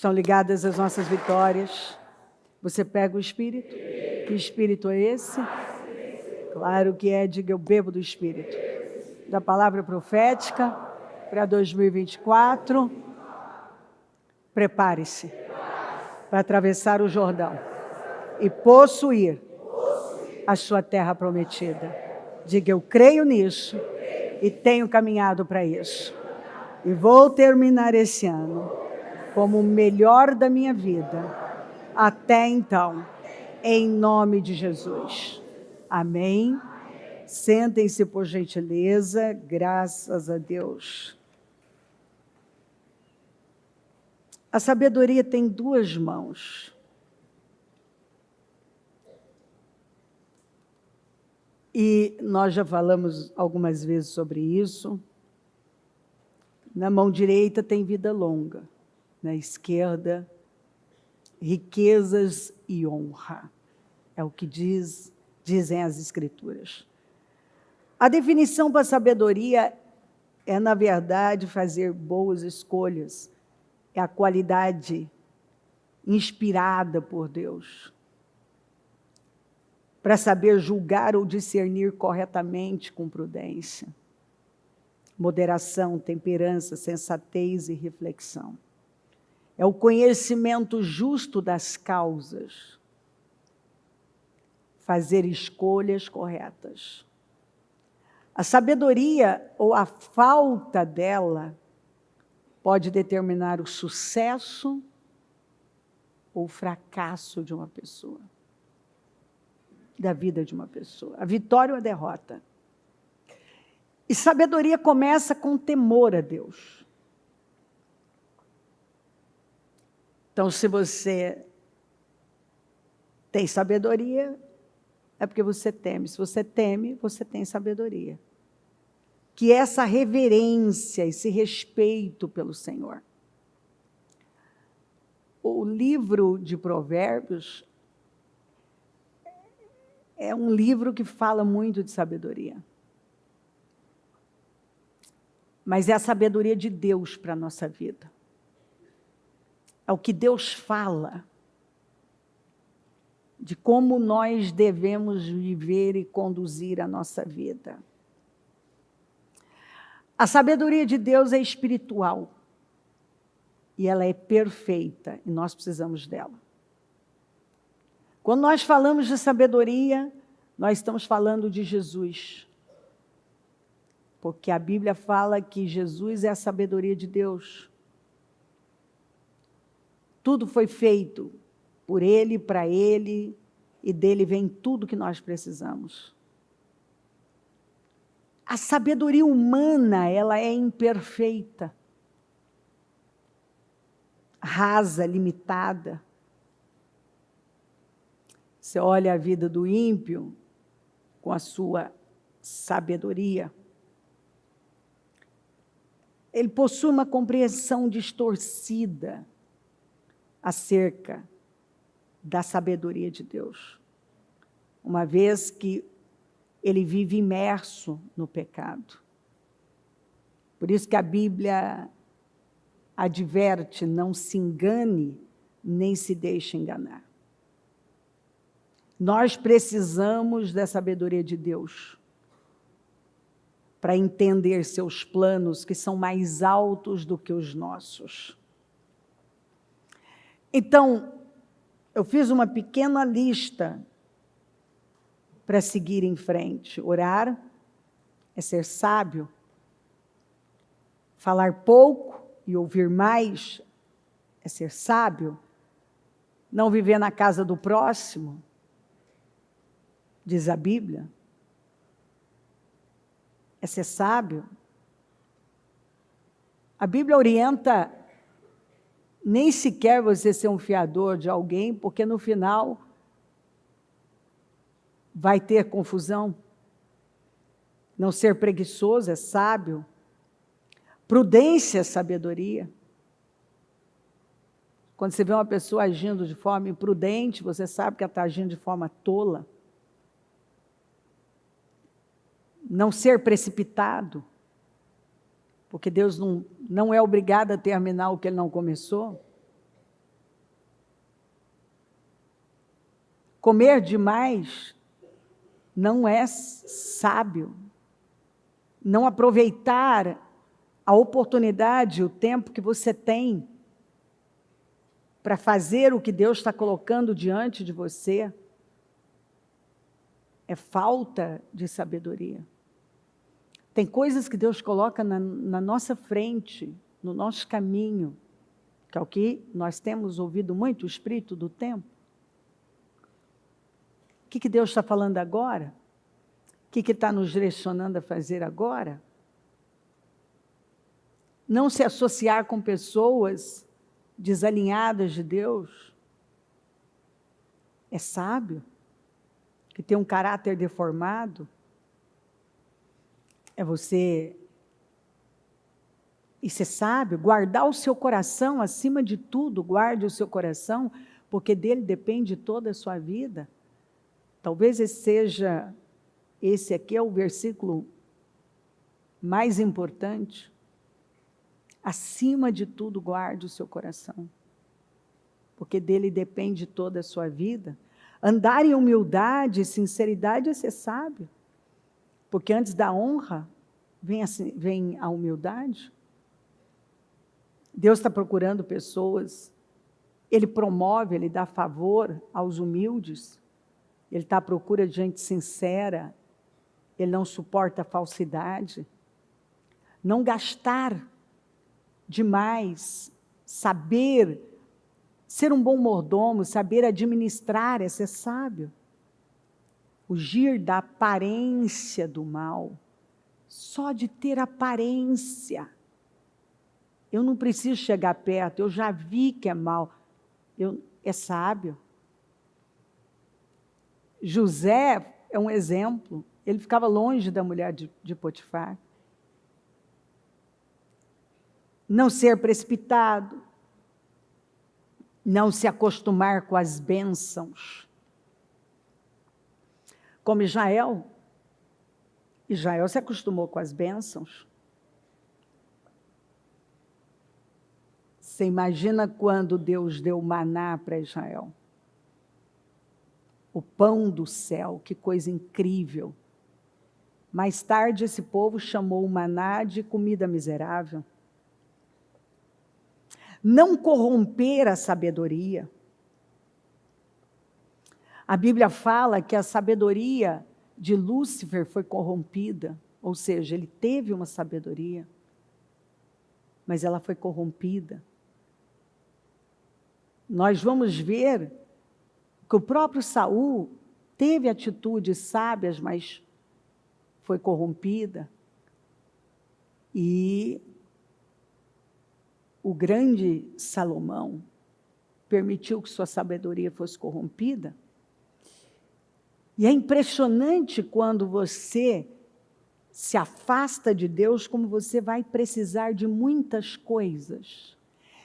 Estão ligadas às nossas vitórias. Você pega o Espírito? Que Espírito é esse? Claro que é, diga, eu bebo do Espírito. Da palavra profética para 2024. Prepare-se para atravessar o Jordão e possuir a sua terra prometida. Diga, eu creio nisso e tenho caminhado para isso. E vou terminar esse ano como o melhor da minha vida. Até então, em nome de Jesus. Amém. Sentem-se, por gentileza, graças a Deus. A sabedoria tem duas mãos. E nós já falamos algumas vezes sobre isso. Na mão direita tem vida longa, na esquerda, riquezas e honra. É o que dizem as Escrituras. A definição para a sabedoria é, na verdade, fazer boas escolhas. É a qualidade inspirada por Deus para saber julgar ou discernir corretamente com prudência, moderação, temperança, sensatez e reflexão. É o conhecimento justo das causas, fazer escolhas corretas. A sabedoria ou a falta dela pode determinar o sucesso ou o fracasso de uma pessoa, da vida de uma pessoa, a vitória ou a derrota. E sabedoria começa com temor a Deus. Então, se você tem sabedoria, é porque você teme. Se você teme, você tem sabedoria. Que é essa reverência, esse respeito pelo Senhor. O livro de Provérbios é um livro que fala muito de sabedoria. Mas é a sabedoria de Deus para a nossa vida. É o que Deus fala de como nós devemos viver e conduzir a nossa vida. A sabedoria de Deus é espiritual e ela é perfeita e nós precisamos dela. Quando nós falamos de sabedoria, nós estamos falando de Jesus. Porque a Bíblia fala que Jesus é a sabedoria de Deus. Tudo foi feito por Ele, para Ele, e dele vem tudo que nós precisamos. A sabedoria humana, ela é imperfeita, rasa, limitada. Você olha a vida do ímpio com a sua sabedoria. Ele possui uma compreensão distorcida acerca da sabedoria de Deus, uma vez que ele vive imerso no pecado. Por isso que a Bíblia adverte, não se engane, nem se deixe enganar. Nós precisamos da sabedoria de Deus para entender seus planos, que são mais altos do que os nossos. Então, eu fiz uma pequena lista para seguir em frente. Orar é ser sábio. Falar pouco e ouvir mais é ser sábio. Não viver na casa do próximo, diz a Bíblia, é ser sábio. A Bíblia orienta nem sequer você ser um fiador de alguém, porque no final vai ter confusão. Não ser preguiçoso é sábio. Prudência é sabedoria. Quando você vê uma pessoa agindo de forma imprudente, você sabe que ela está agindo de forma tola. Não ser precipitado, porque Deus não é obrigado a terminar o que Ele não começou. Comer demais não é sábio. Não aproveitar a oportunidade, o tempo que você tem para fazer o que Deus está colocando diante de você, é falta de sabedoria. Tem coisas que Deus coloca na nossa frente, no nosso caminho, que é o que nós temos ouvido muito, o espírito do tempo. O que Deus está falando agora? O que está nos direcionando a fazer agora? Não se associar com pessoas desalinhadas de Deus. É sábio, que tem um caráter deformado. É você, e ser sábio, guardar o seu coração, acima de tudo, guarde o seu coração, porque dele depende toda a sua vida. Talvez esse aqui é o versículo mais importante. Acima de tudo, guarde o seu coração, porque dele depende toda a sua vida. Andar em humildade e sinceridade é ser sábio, porque antes da honra vem a humildade. Deus está procurando pessoas, Ele promove, Ele dá favor aos humildes, Ele está à procura de gente sincera, Ele não suporta a falsidade. Não gastar demais, saber ser um bom mordomo, saber administrar, é ser sábio. Fugir da aparência do mal, só de ter aparência. Eu não preciso chegar perto, eu já vi que é mal. É sábio. José é um exemplo, ele ficava longe da mulher de Potifar. Não ser precipitado, não se acostumar com as bênçãos. Como Israel se acostumou com as bênçãos. Você imagina quando Deus deu o maná para Israel? O pão do céu, que coisa incrível. Mais tarde esse povo chamou o maná de comida miserável. Não corromper a sabedoria. A Bíblia fala que a sabedoria de Lúcifer foi corrompida, ou seja, ele teve uma sabedoria, mas ela foi corrompida. Nós vamos ver que o próprio Saul teve atitudes sábias, mas foi corrompida. E o grande Salomão permitiu que sua sabedoria fosse corrompida. E é impressionante quando você se afasta de Deus, como você vai precisar de muitas coisas.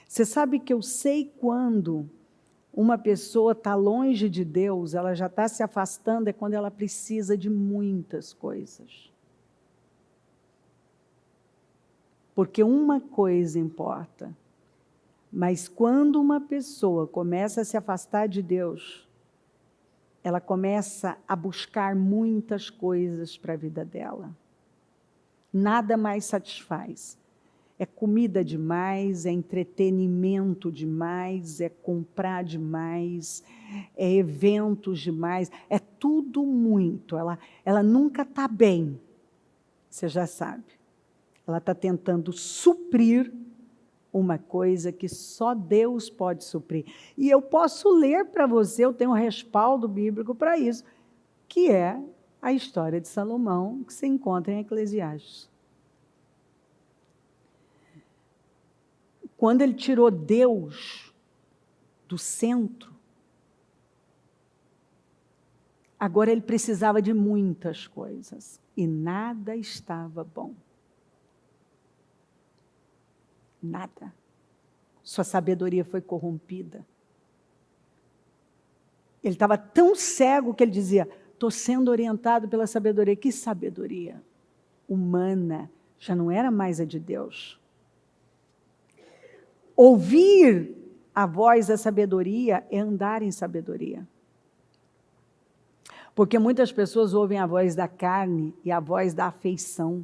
Você sabe que eu sei quando uma pessoa está longe de Deus, ela já está se afastando, é quando ela precisa de muitas coisas. Porque uma coisa importa, mas quando uma pessoa começa a se afastar de Deus, ela começa a buscar muitas coisas para a vida dela. Nada mais satisfaz. É comida demais, é entretenimento demais, é comprar demais, é eventos demais, é tudo muito. Ela nunca está bem, você já sabe. Ela está tentando suprir uma coisa que só Deus pode suprir. E eu posso ler para você, eu tenho um respaldo bíblico para isso, que é a história de Salomão, que se encontra em Eclesiastes. Quando ele tirou Deus do centro, agora ele precisava de muitas coisas, e nada estava bom. Nada. Sua sabedoria foi corrompida. Ele estava tão cego que ele dizia, estou sendo orientado pela sabedoria. Que sabedoria? Humana, já não era mais a de Deus. Ouvir a voz da sabedoria é andar em sabedoria. Porque muitas pessoas ouvem a voz da carne e a voz da afeição.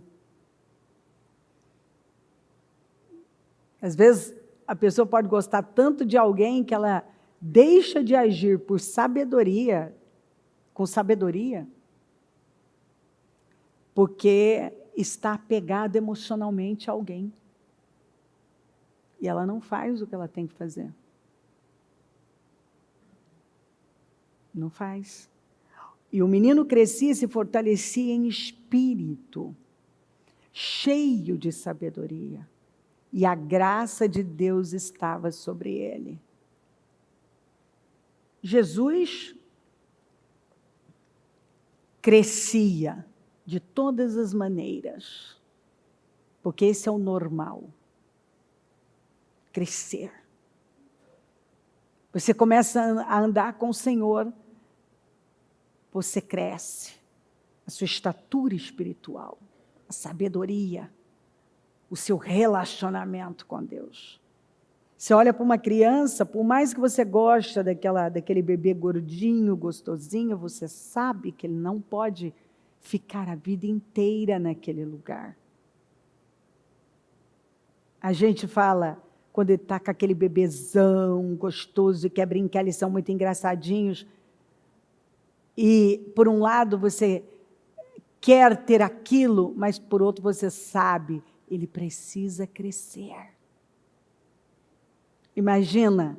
Às vezes, a pessoa pode gostar tanto de alguém que ela deixa de agir por sabedoria, com sabedoria, porque está apegada emocionalmente a alguém. E ela não faz o que ela tem que fazer. Não faz. E o menino crescia e se fortalecia em espírito, cheio de sabedoria. E a graça de Deus estava sobre ele. Jesus crescia de todas as maneiras, porque esse é o normal. Crescer. Você começa a andar com o Senhor, você cresce. A sua estatura espiritual, a sabedoria, o seu relacionamento com Deus. Você olha para uma criança, por mais que você goste daquele bebê gordinho, gostosinho, você sabe que ele não pode ficar a vida inteira naquele lugar. A gente fala, quando ele está com aquele bebezão gostoso e quer brincar, eles são muito engraçadinhos. E, por um lado, você quer ter aquilo, mas, por outro, você sabe, ele precisa crescer. Imagina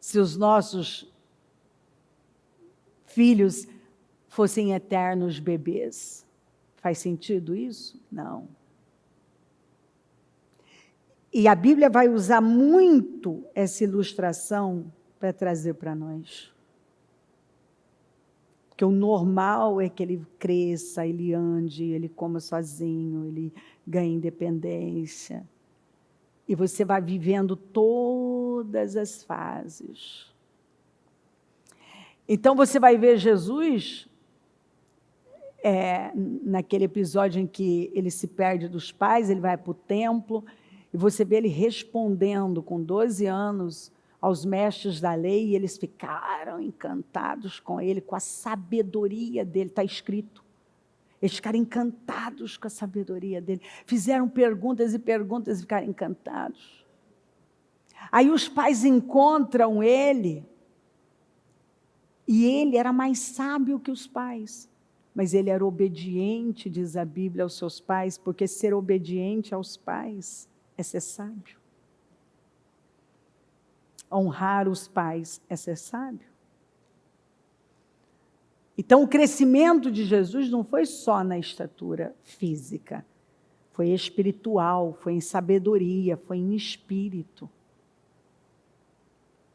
se os nossos filhos fossem eternos bebês. Faz sentido isso? Não. E a Bíblia vai usar muito essa ilustração para trazer para nós. Porque o normal é que ele cresça, ele ande, ele coma sozinho, ele ganhe independência. E você vai vivendo todas as fases. Então você vai ver Jesus, naquele episódio em que ele se perde dos pais, ele vai para o templo, e você vê ele respondendo com 12 anos aos mestres da lei, e eles ficaram encantados com ele, com a sabedoria dele, está escrito. Eles ficaram encantados com a sabedoria dele. Fizeram perguntas e perguntas e ficaram encantados. Aí os pais encontram ele, e ele era mais sábio que os pais. Mas ele era obediente, diz a Bíblia, aos seus pais, porque ser obediente aos pais é ser sábio. Honrar os pais é ser sábio. Então, o crescimento de Jesus não foi só na estatura física, foi espiritual, foi em sabedoria, foi em espírito.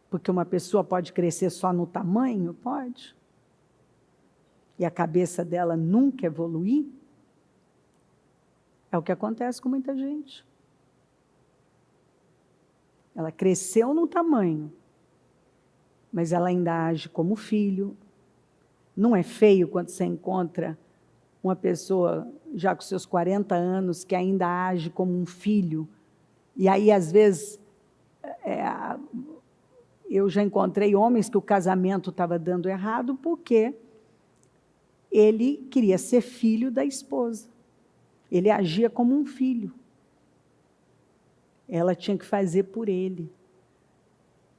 Porque uma pessoa pode crescer só no tamanho? Pode. E a cabeça dela nunca evoluir? É o que acontece com muita gente. Ela cresceu no tamanho, mas ela ainda age como filho. Não é feio quando você encontra uma pessoa já com seus 40 anos que ainda age como um filho. E aí, às vezes, eu já encontrei homens que o casamento estava dando errado porque ele queria ser filho da esposa. Ele agia como um filho. Ela tinha que fazer por ele.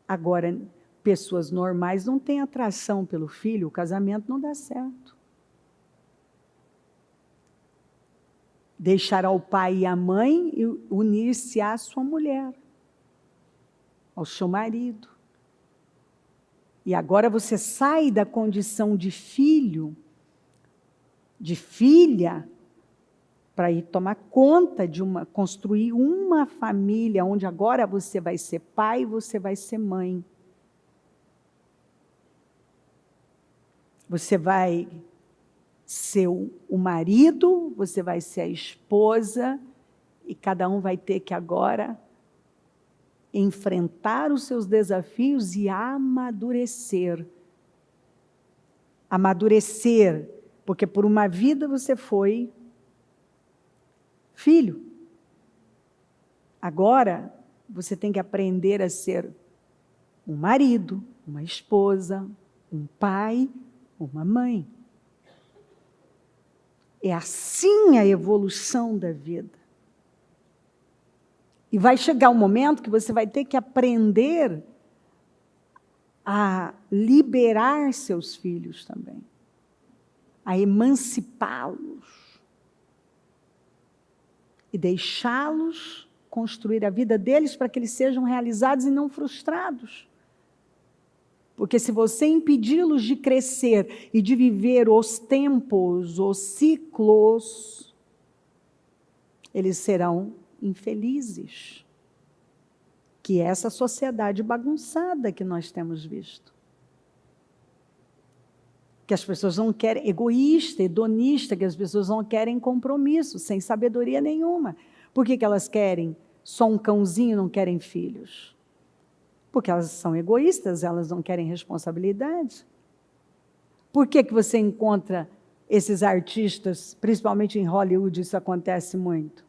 Agora, pessoas normais não têm atração pelo filho, o casamento não dá certo. Deixará o pai e a mãe e unir-se à sua mulher, ao seu marido. E agora você sai da condição de filho, de filha, para ir tomar conta construir uma família, onde agora você vai ser pai e você vai ser mãe. Você vai ser o marido, você vai ser a esposa, e cada um vai ter que agora enfrentar os seus desafios e amadurecer. Amadurecer, porque por uma vida você foi filho. Agora, você tem que aprender a ser um marido, uma esposa, um pai, uma mãe. É assim a evolução da vida. E vai chegar um momento que você vai ter que aprender a liberar seus filhos também, a emancipá-los e deixá-los construir a vida deles para que eles sejam realizados e não frustrados. Porque se você impedi-los de crescer e de viver os tempos, os ciclos, eles serão infelizes. Que é essa sociedade bagunçada que nós temos visto. Que as pessoas não querem, egoísta, hedonista, que as pessoas não querem compromisso, sem sabedoria nenhuma. Por que elas querem só um cãozinho e não querem filhos? Porque elas são egoístas, elas não querem responsabilidade. Por que você encontra esses artistas, principalmente em Hollywood, isso acontece muito?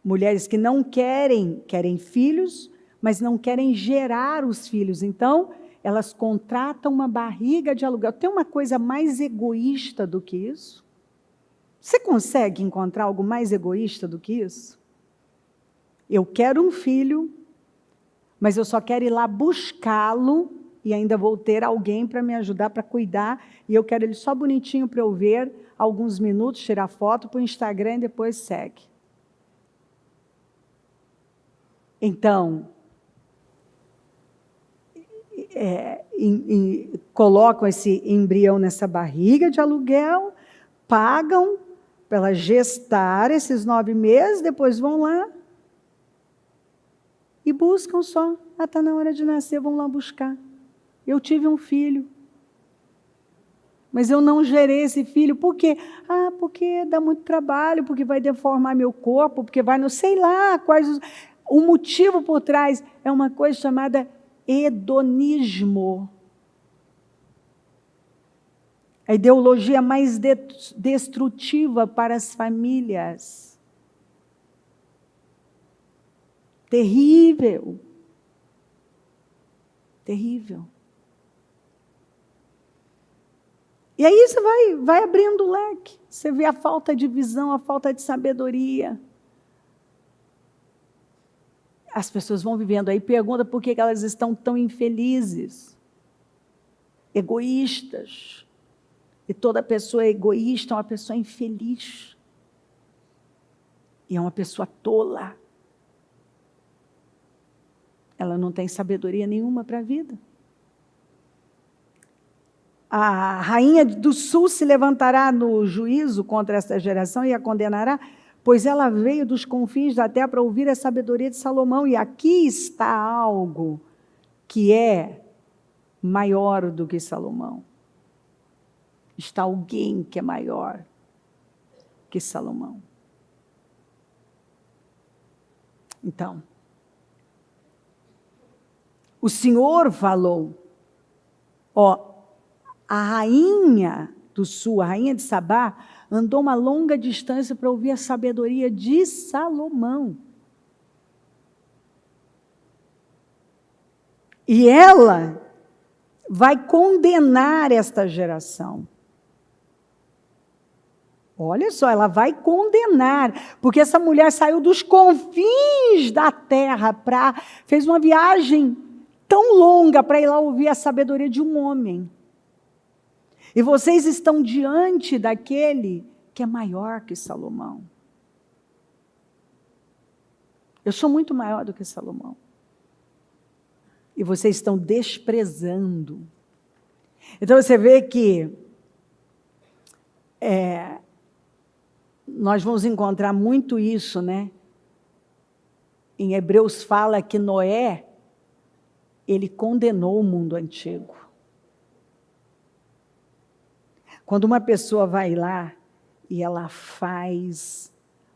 Mulheres que não querem filhos, mas não querem gerar os filhos. Então, elas contratam uma barriga de aluguel. Tem uma coisa mais egoísta do que isso? Você consegue encontrar algo mais egoísta do que isso? Eu quero um filho, mas eu só quero ir lá buscá-lo e ainda vou ter alguém para me ajudar, para cuidar, e eu quero ele só bonitinho para eu ver, alguns minutos, tirar foto para o Instagram e depois segue. Então, colocam esse embrião nessa barriga de aluguel, pagam para ela gestar esses 9 meses, depois vão lá e buscam só. Ah, está na hora de nascer, vão lá buscar. Eu tive um filho, mas eu não gerei esse filho. Por quê? Ah, porque dá muito trabalho, porque vai deformar meu corpo, porque vai, não sei lá, quais os... O motivo por trás é uma coisa chamada hedonismo. A ideologia mais destrutiva para as famílias. Terrível. Terrível. E aí você vai abrindo o leque. Você vê a falta de visão, a falta de sabedoria. As pessoas vão vivendo aí, pergunta por que elas estão tão infelizes, egoístas. E toda pessoa egoísta é uma pessoa infeliz. E é uma pessoa tola. Ela não tem sabedoria nenhuma para a vida. A rainha do sul se levantará no juízo contra esta geração e a condenará, pois ela veio dos confins da terra para ouvir a sabedoria de Salomão. E aqui está algo que é maior do que Salomão. Está alguém que é maior que Salomão. Então, o Senhor falou, a rainha do sul, a rainha de Sabá, andou uma longa distância para ouvir a sabedoria de Salomão. E ela vai condenar esta geração. Olha só, ela vai condenar, porque essa mulher saiu dos confins da terra, fez uma viagem tão longa para ir lá ouvir a sabedoria de um homem. E vocês estão diante daquele que é maior que Salomão. Eu sou muito maior do que Salomão. E vocês estão desprezando. Então você vê que nós vamos encontrar muito isso, né? Em Hebreus fala que Noé, ele condenou o mundo antigo. Quando uma pessoa vai lá e ela faz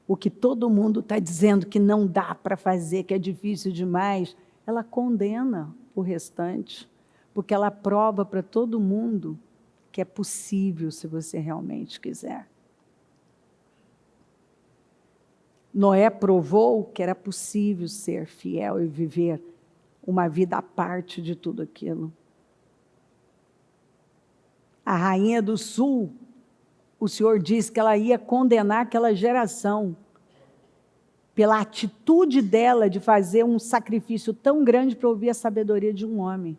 o que todo mundo está dizendo que não dá para fazer, que é difícil demais, ela condena o restante, porque ela prova para todo mundo que é possível se você realmente quiser. Noé provou que era possível ser fiel e viver uma vida à parte de tudo aquilo. A rainha do sul, o Senhor disse que ela ia condenar aquela geração pela atitude dela de fazer um sacrifício tão grande para ouvir a sabedoria de um homem.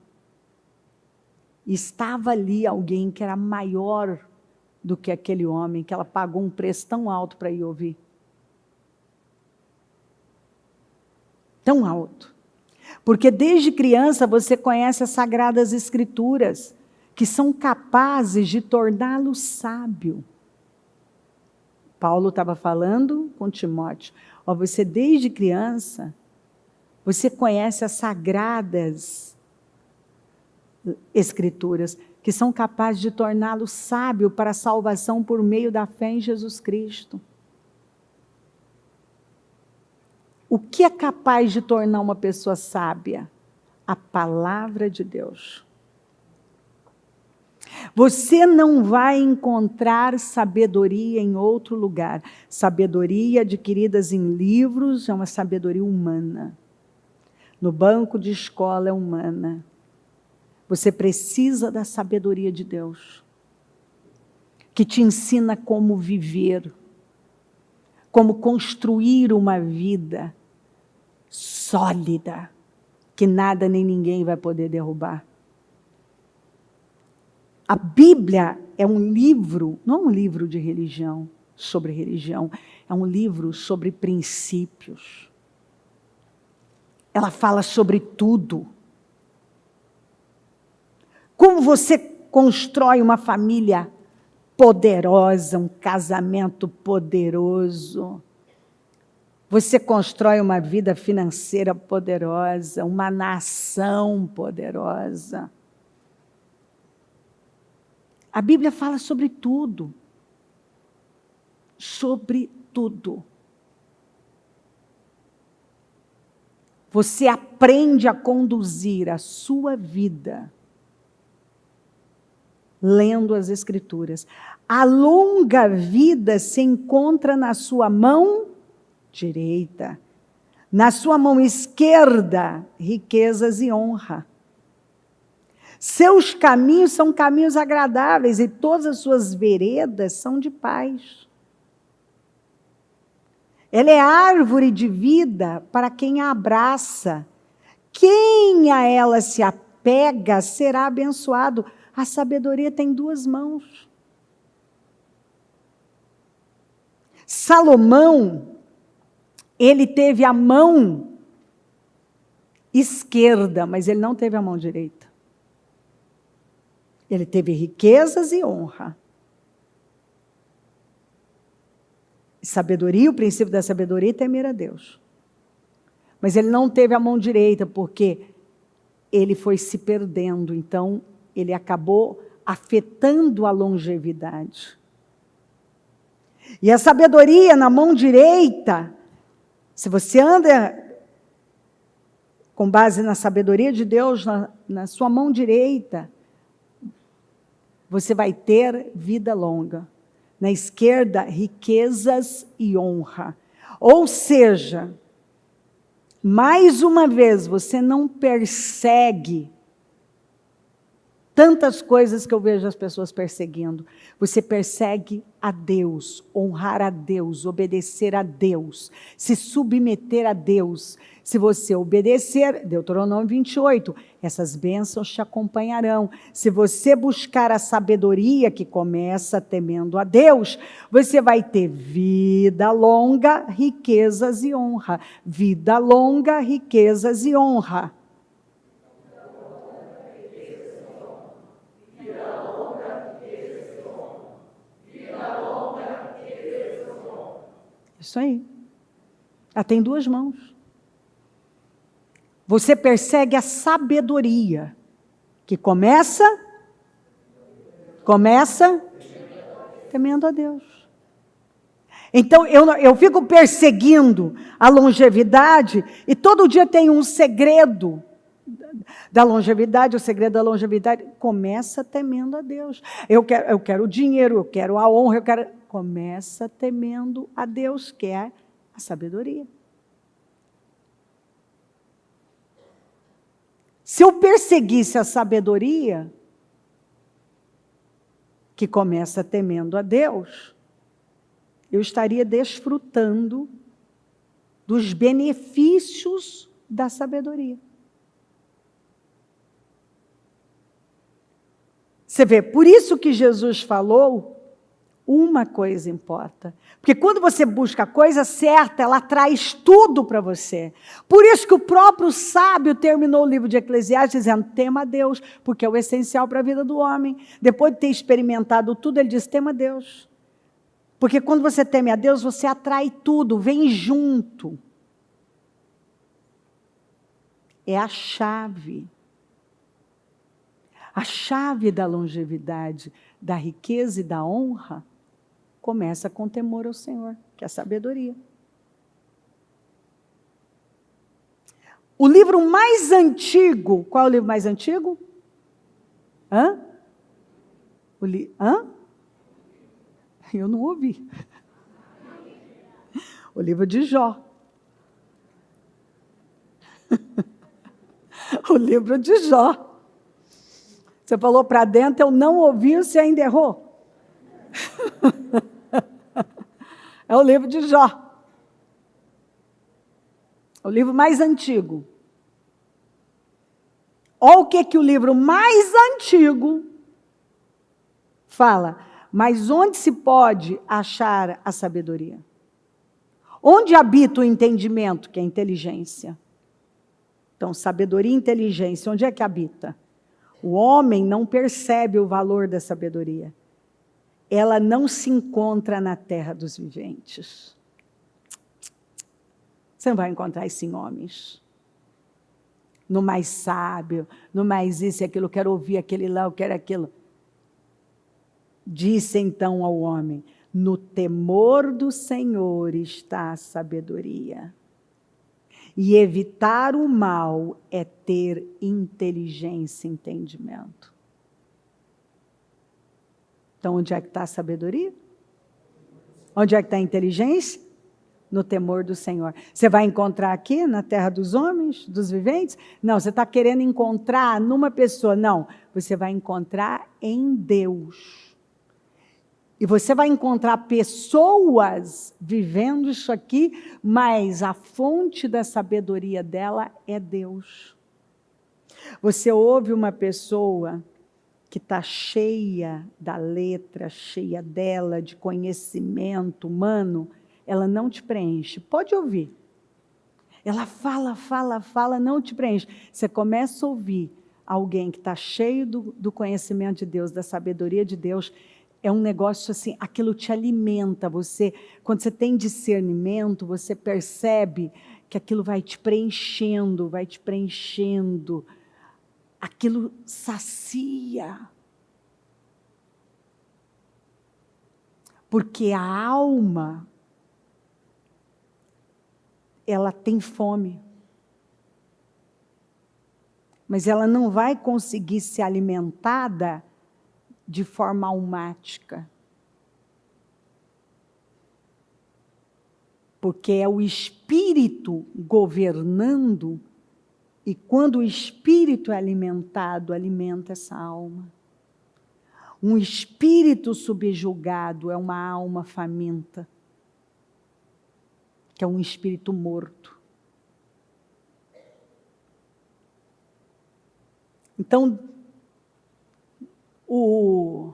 E estava ali alguém que era maior do que aquele homem, que ela pagou um preço tão alto para ir ouvir. Tão alto. Porque desde criança você conhece as Sagradas Escrituras, que são capazes de torná-lo sábio. Paulo estava falando com Timóteo. Ó, você desde criança, você conhece as Sagradas Escrituras, que são capazes de torná-lo sábio para a salvação por meio da fé em Jesus Cristo. O que é capaz de tornar uma pessoa sábia? A palavra de Deus. Você não vai encontrar sabedoria em outro lugar. Sabedoria adquirida em livros é uma sabedoria humana. No banco de escola é humana. Você precisa da sabedoria de Deus, que te ensina como viver, como construir uma vida sólida, que nada nem ninguém vai poder derrubar. A Bíblia é um livro, não é um livro de religião, sobre religião, é um livro sobre princípios. Ela fala sobre tudo. Como você constrói uma família poderosa, um casamento poderoso. Você constrói uma vida financeira poderosa, uma nação poderosa. A Bíblia fala sobre tudo. Sobre tudo. Você aprende a conduzir a sua vida lendo as Escrituras. A longa vida se encontra na sua mão direita. Na sua mão esquerda, riquezas e honra. Seus caminhos são caminhos agradáveis e todas as suas veredas são de paz. Ela é árvore de vida para quem a abraça. Quem a ela se apega será abençoado. A sabedoria tem duas mãos. Salomão, ele teve a mão esquerda, mas ele não teve a mão direita. Ele teve riquezas e honra. Sabedoria, o princípio da sabedoria é temer a Deus. Mas ele não teve a mão direita, porque ele foi se perdendo, então ele acabou afetando a longevidade. E a sabedoria na mão direita, se você anda com base na sabedoria de Deus, na sua mão direita, você vai ter vida longa. Na esquerda, riquezas e honra. Ou seja, mais uma vez, você não persegue tantas coisas que eu vejo as pessoas perseguindo. Você persegue a Deus, honrar a Deus, obedecer a Deus, se submeter a Deus. Se você obedecer, Deuteronômio 28, essas bênçãos te acompanharão. Se você buscar a sabedoria que começa temendo a Deus, você vai ter vida longa, riquezas e honra. Vida longa, riquezas e honra. Isso aí. Ela tem duas mãos. Você persegue a sabedoria, que começa temendo a Deus. Então, eu fico perseguindo a longevidade, e todo dia tem um segredo da longevidade. O segredo da longevidade começa temendo a Deus. Eu quero o dinheiro, eu quero a honra, começa temendo a Deus, que é a sabedoria. Se eu perseguisse a sabedoria, que começa temendo a Deus, eu estaria desfrutando dos benefícios da sabedoria. Você vê, por isso que Jesus falou, uma coisa importa. Porque quando você busca a coisa certa, ela traz tudo para você. Por isso que o próprio sábio terminou o livro de Eclesiastes dizendo, tema a Deus, porque é o essencial para a vida do homem. Depois de ter experimentado tudo, ele diz, tema a Deus. Porque quando você teme a Deus, você atrai tudo, vem junto. É a chave. A chave da longevidade, da riqueza e da honra, começa com temor ao Senhor, que é a sabedoria. O livro mais antigo, qual é o livro mais antigo? Eu não ouvi. O livro de Jó. O livro de Jó. Você falou para dentro, eu não ouvi, você ainda errou. É o livro de Jó. O livro mais antigo. Olha o que o livro mais antigo fala. Mas onde se pode achar a sabedoria? Onde habita o entendimento, que é a inteligência? Então, sabedoria e inteligência, onde é que habita? O homem não percebe o valor da sabedoria. Ela não se encontra na terra dos viventes. Você não vai encontrar isso em homens. No mais sábio, no mais isso e aquilo, eu quero ouvir aquele lá, eu quero aquilo. Disse então ao homem, no temor do Senhor está a sabedoria. E evitar o mal é ter inteligência e entendimento. Então, onde é que está a sabedoria? Onde é que está a inteligência? No temor do Senhor. Você vai encontrar aqui, na terra dos homens, dos viventes? Não, você está querendo encontrar numa pessoa. Não, você vai encontrar em Deus. E você vai encontrar pessoas vivendo isso aqui, mas a fonte da sabedoria dela é Deus. Você ouve uma pessoa que está cheia da letra, cheia dela, de conhecimento humano, ela não te preenche. Pode ouvir. Ela fala, não te preenche. Você começa a ouvir alguém que está cheio do conhecimento de Deus, da sabedoria de Deus, é um negócio assim, aquilo te alimenta. Você, quando você tem discernimento, você percebe que aquilo vai te preenchendo, aquilo sacia. Porque a alma, ela tem fome. Mas ela não vai conseguir ser alimentada de forma almática. Porque é o espírito governando, e quando o espírito é alimentado, alimenta essa alma. Um espírito subjugado é uma alma faminta, que é um espírito morto. Então, o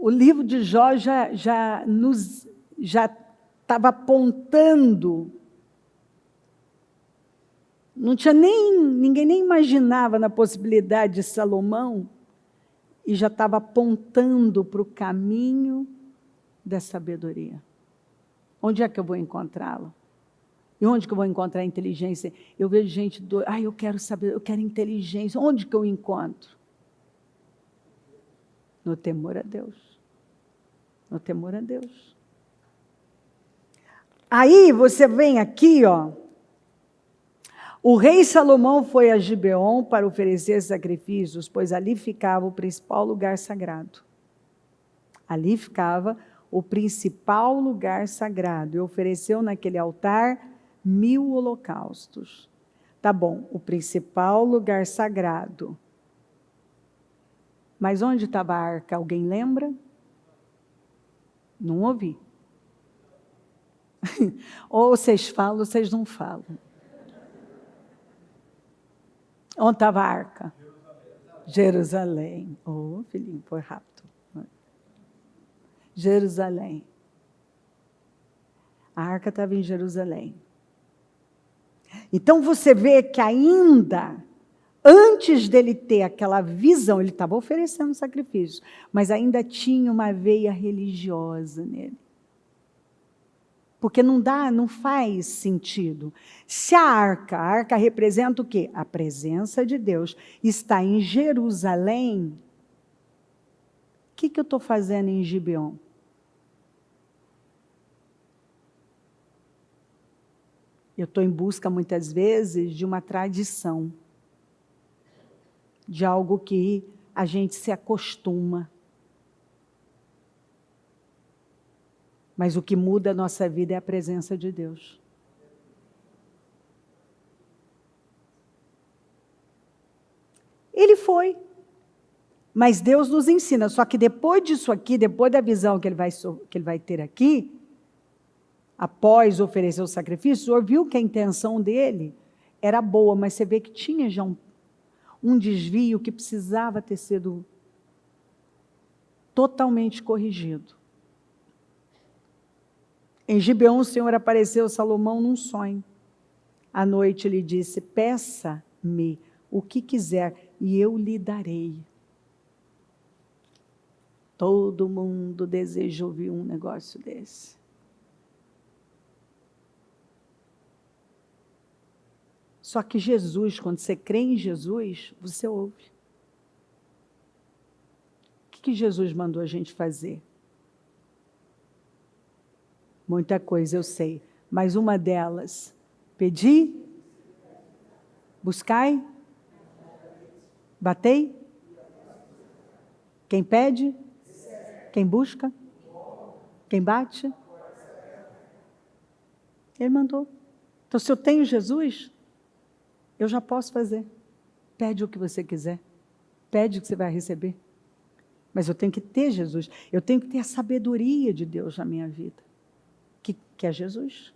livro de Jó já estava apontando, ninguém nem imaginava na possibilidade de Salomão, e já estava apontando para o caminho da sabedoria. Onde é que eu vou encontrá-lo? E onde que eu vou encontrar inteligência? Eu vejo gente doida, eu quero saber, eu quero inteligência. Onde que eu encontro? No temor a Deus. No temor a Deus. Aí você vem aqui, o rei Salomão foi a Gibeon para oferecer sacrifícios, pois ali ficava o principal lugar sagrado. Ali ficava o principal lugar sagrado, e ofereceu naquele altar 1000 holocaustos. Tá bom, o principal lugar sagrado. Mas onde estava a arca? Alguém lembra? Não ouvi. Ou vocês falam, ou vocês não falam. Onde estava a arca? Jerusalém. Oh, filhinho, foi rápido. Jerusalém. A arca estava em Jerusalém. Então você vê que ainda, antes dele ter aquela visão, ele estava oferecendo sacrifício, mas ainda tinha uma veia religiosa nele. Porque não faz sentido. Se a arca representa o quê? A presença de Deus está em Jerusalém. O que eu estou fazendo em Gibeon? Eu estou em busca, muitas vezes, de uma tradição, de algo que a gente se acostuma. Mas o que muda a nossa vida é a presença de Deus. Ele foi. Mas Deus nos ensina. Só que depois disso aqui, depois da visão que ele vai ter aqui, após oferecer o sacrifício, o senhor viu que a intenção dele era boa, mas você vê que tinha já um desvio que precisava ter sido totalmente corrigido. Em Gibeon, o Senhor apareceu a Salomão num sonho. À noite ele disse: peça-me o que quiser e eu lhe darei. Todo mundo deseja ouvir um negócio desse. Só que Jesus, quando você crê em Jesus, você ouve. O que Jesus mandou a gente fazer? Muita coisa, eu sei. Mas uma delas, pedi, buscai, batei. Quem pede, quem busca, quem bate. Ele mandou. Então, se eu tenho Jesus, eu já posso fazer. Pede o que você quiser. Pede o que você vai receber. Mas eu tenho que ter Jesus. Eu tenho que ter a sabedoria de Deus na minha vida. Que é Jesus.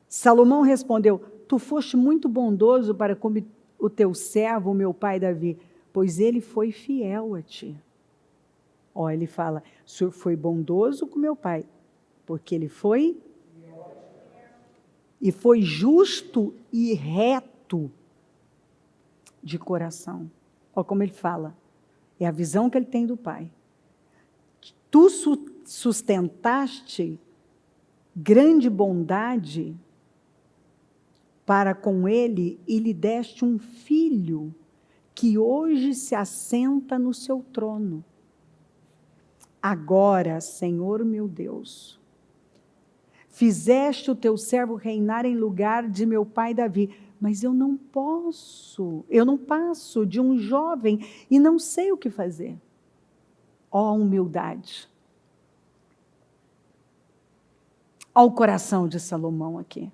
Salomão respondeu: tu foste muito bondoso para com o teu servo, o meu pai Davi, pois ele foi fiel a ti. Ó, ele fala: o senhor foi bondoso com meu pai, porque ele foi e foi justo e reto de coração. Ó, como ele fala, é a visão que ele tem do pai. Tu sustentaste grande bondade para com ele e lhe deste um filho que hoje se assenta no seu trono. Agora, Senhor meu Deus, fizeste o teu servo reinar em lugar de meu pai Davi, mas eu não passo de um jovem e não sei o que fazer. Ó humildade. Ao coração de Salomão aqui.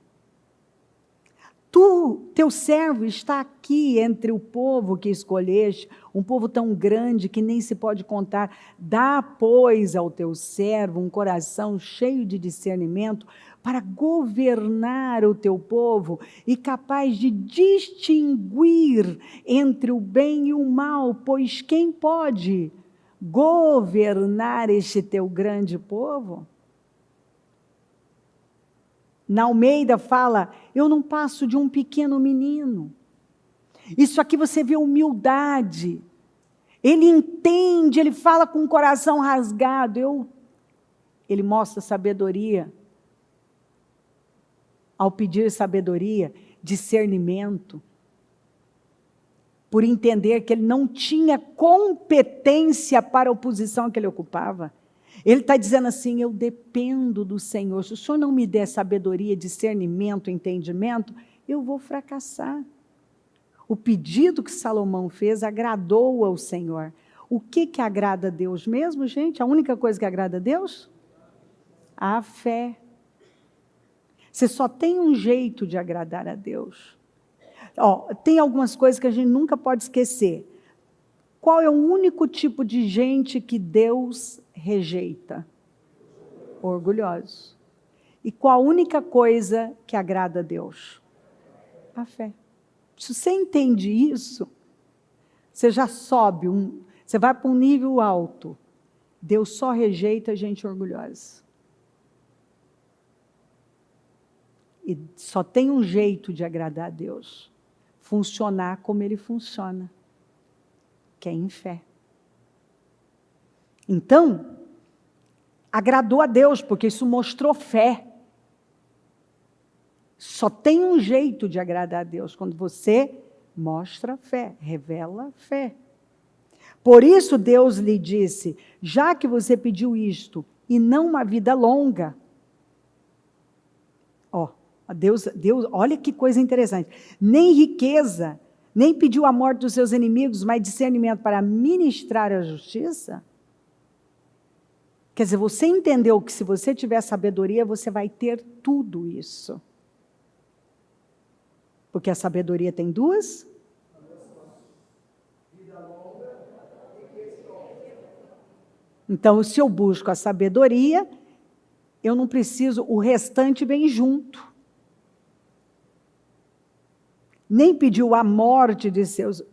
Teu servo está aqui entre o povo que escolheste, um povo tão grande que nem se pode contar. Dá, pois, ao teu servo um coração cheio de discernimento para governar o teu povo e capaz de distinguir entre o bem e o mal, pois quem pode governar este teu grande povo? Na Almeida fala: eu não passo de um pequeno menino. Isso aqui você vê humildade. Ele entende, ele fala com o coração rasgado. Ele mostra sabedoria. Ao pedir sabedoria, discernimento, por entender que ele não tinha competência para a posição que ele ocupava. Ele está dizendo assim: eu dependo do Senhor. Se o Senhor não me der sabedoria, discernimento, entendimento, eu vou fracassar. O pedido que Salomão fez agradou ao Senhor. O que agrada a Deus mesmo, gente? A única coisa que agrada a Deus? A fé. Você só tem um jeito de agradar a Deus. Ó, tem algumas coisas que a gente nunca pode esquecer. Qual é o único tipo de gente que Deus rejeita? Orgulhosos. E qual a única coisa que agrada a Deus? A fé. Se você entende isso, você já sobe, você vai para um nível alto. Deus só rejeita gente orgulhosa. E só tem um jeito de agradar a Deus. Funcionar como Ele funciona. Que é em fé. Então, agradou a Deus, porque isso mostrou fé. Só tem um jeito de agradar a Deus, quando você mostra fé, revela fé. Por isso Deus lhe disse, já que você pediu isto, e não uma vida longa. Deus, olha que coisa interessante. Nem riqueza, nem pediu a morte dos seus inimigos, mas discernimento para ministrar a justiça. Quer dizer, você entendeu que se você tiver sabedoria, você vai ter tudo isso. Porque a sabedoria tem duas? Então, se eu busco a sabedoria, eu não preciso, o restante vem junto. Nem pediu a morte de seus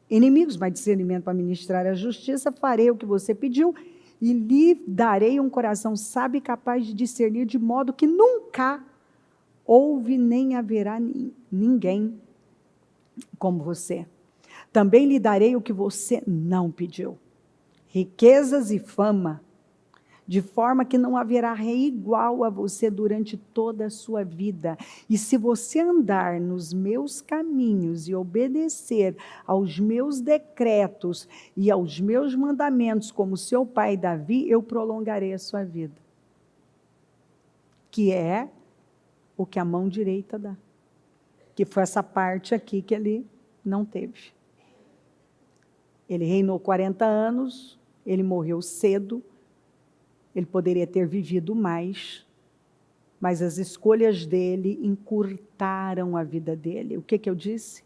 inimigos, mas discernimento para ministrar a justiça, farei o que você pediu, e lhe darei um coração sábio e capaz de discernir, de modo que nunca houve nem haverá ninguém como você. Também lhe darei o que você não pediu, riquezas e fama, de forma que não haverá rei igual a você durante toda a sua vida. E se você andar nos meus caminhos e obedecer aos meus decretos e aos meus mandamentos, como seu pai Davi, eu prolongarei a sua vida. Que é o que a mão direita dá. Que foi essa parte aqui que ele não teve. Ele reinou 40 anos, ele morreu cedo, ele poderia ter vivido mais, mas as escolhas dele encurtaram a vida dele. O que eu disse?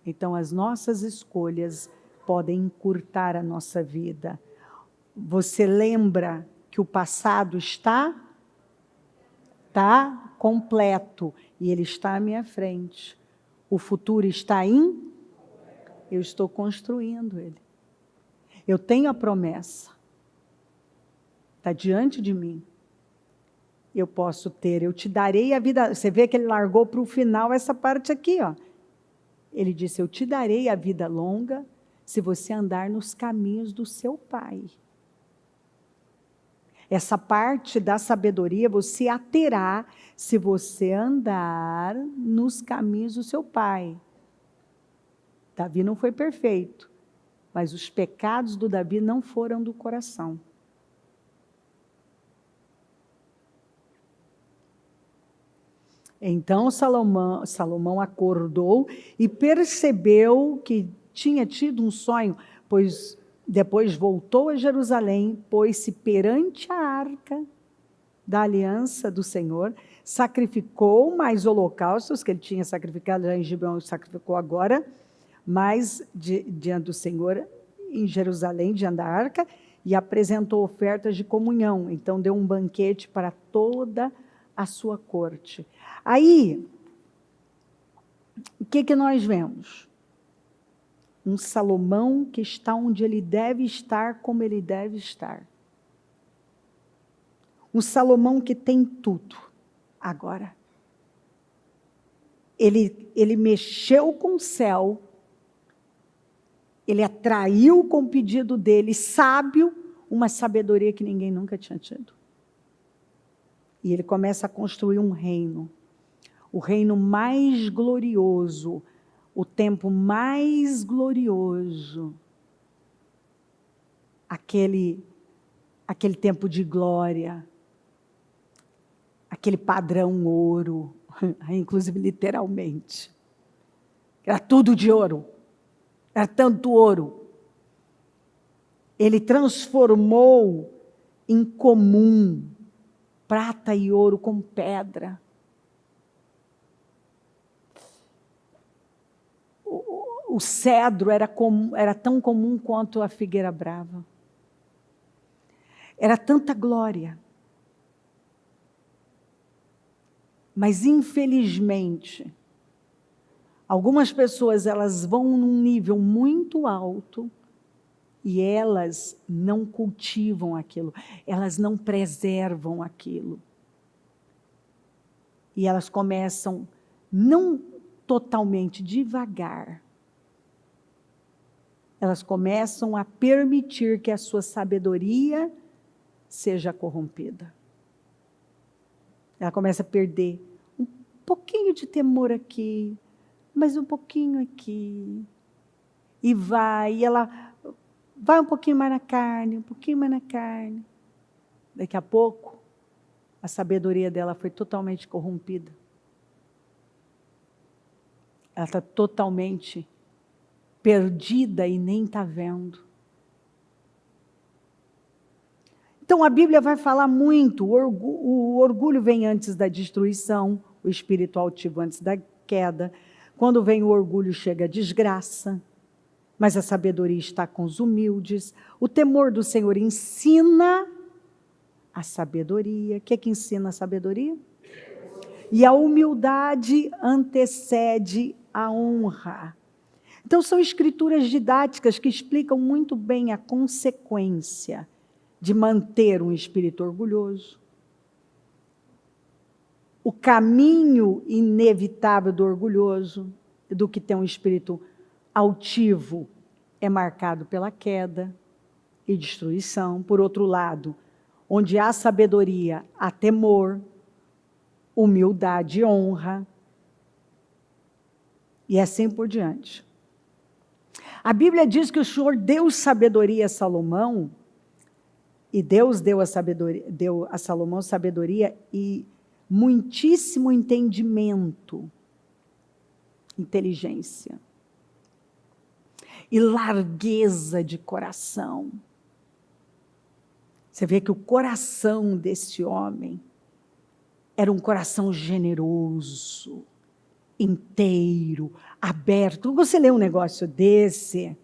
Então, as nossas escolhas podem encurtar a nossa vida. Você lembra que o passado está completo e ele está à minha frente. O futuro está eu estou construindo ele. Eu tenho a promessa. Está diante de mim. Eu posso ter, eu te darei a vida. Você vê que ele largou para o final essa parte aqui, ó. Ele disse, eu te darei a vida longa se você andar nos caminhos do seu pai. Essa parte da sabedoria você a terá se você andar nos caminhos do seu pai. Davi não foi perfeito, mas os pecados do Davi não foram do coração. Então Salomão acordou e percebeu que tinha tido um sonho, pois depois voltou a Jerusalém, pôs-se perante a arca da aliança do Senhor, sacrificou mais holocaustos, que ele tinha sacrificado já em Gibeão, sacrificou agora, mas diante do Senhor em Jerusalém, diante da arca, e apresentou ofertas de comunhão. Então deu um banquete para toda a sua corte. Aí, o que nós vemos? Um Salomão que está onde ele deve estar, como ele deve estar. Um Salomão que tem tudo. Agora, ele mexeu com o céu, ele atraiu com o pedido dele, sábio, uma sabedoria que ninguém nunca tinha tido. E ele começa a construir um reino. O reino mais glorioso, o tempo mais glorioso, aquele tempo de glória, aquele padrão ouro, inclusive literalmente. Era tudo de ouro, era tanto ouro. Ele transformou em comum prata e ouro com pedra. o cedro era tão comum quanto a figueira brava. Era tanta glória. Mas, infelizmente, algumas pessoas elas vão num nível muito alto e elas não cultivam aquilo, elas não preservam aquilo. E elas começam, não totalmente, devagar, elas começam a permitir que a sua sabedoria seja corrompida. Ela começa a perder um pouquinho de temor aqui, mas um pouquinho aqui. E ela vai um pouquinho mais na carne, um pouquinho mais na carne. Daqui a pouco, a sabedoria dela foi totalmente corrompida. Ela está totalmente perdida e nem está vendo. Então, a Bíblia vai falar muito, o orgulho vem antes da destruição, o espírito altivo antes da queda. Quando vem o orgulho, chega a desgraça, mas a sabedoria está com os humildes. O temor do Senhor ensina a sabedoria. O que é que ensina a sabedoria? E a humildade antecede a honra. Então, são escrituras didáticas que explicam muito bem a consequência de manter um espírito orgulhoso. O caminho inevitável do orgulhoso, do que tem um espírito altivo, é marcado pela queda e destruição. Por outro lado, onde há sabedoria, há temor, humildade e honra, e assim por diante. A Bíblia diz que o Senhor deu sabedoria a Salomão, e Deus deu a Salomão sabedoria e muitíssimo entendimento, inteligência e largueza de coração. Você vê que o coração desse homem era um coração generoso, inteiro, aberto. Quando você lê um negócio desse,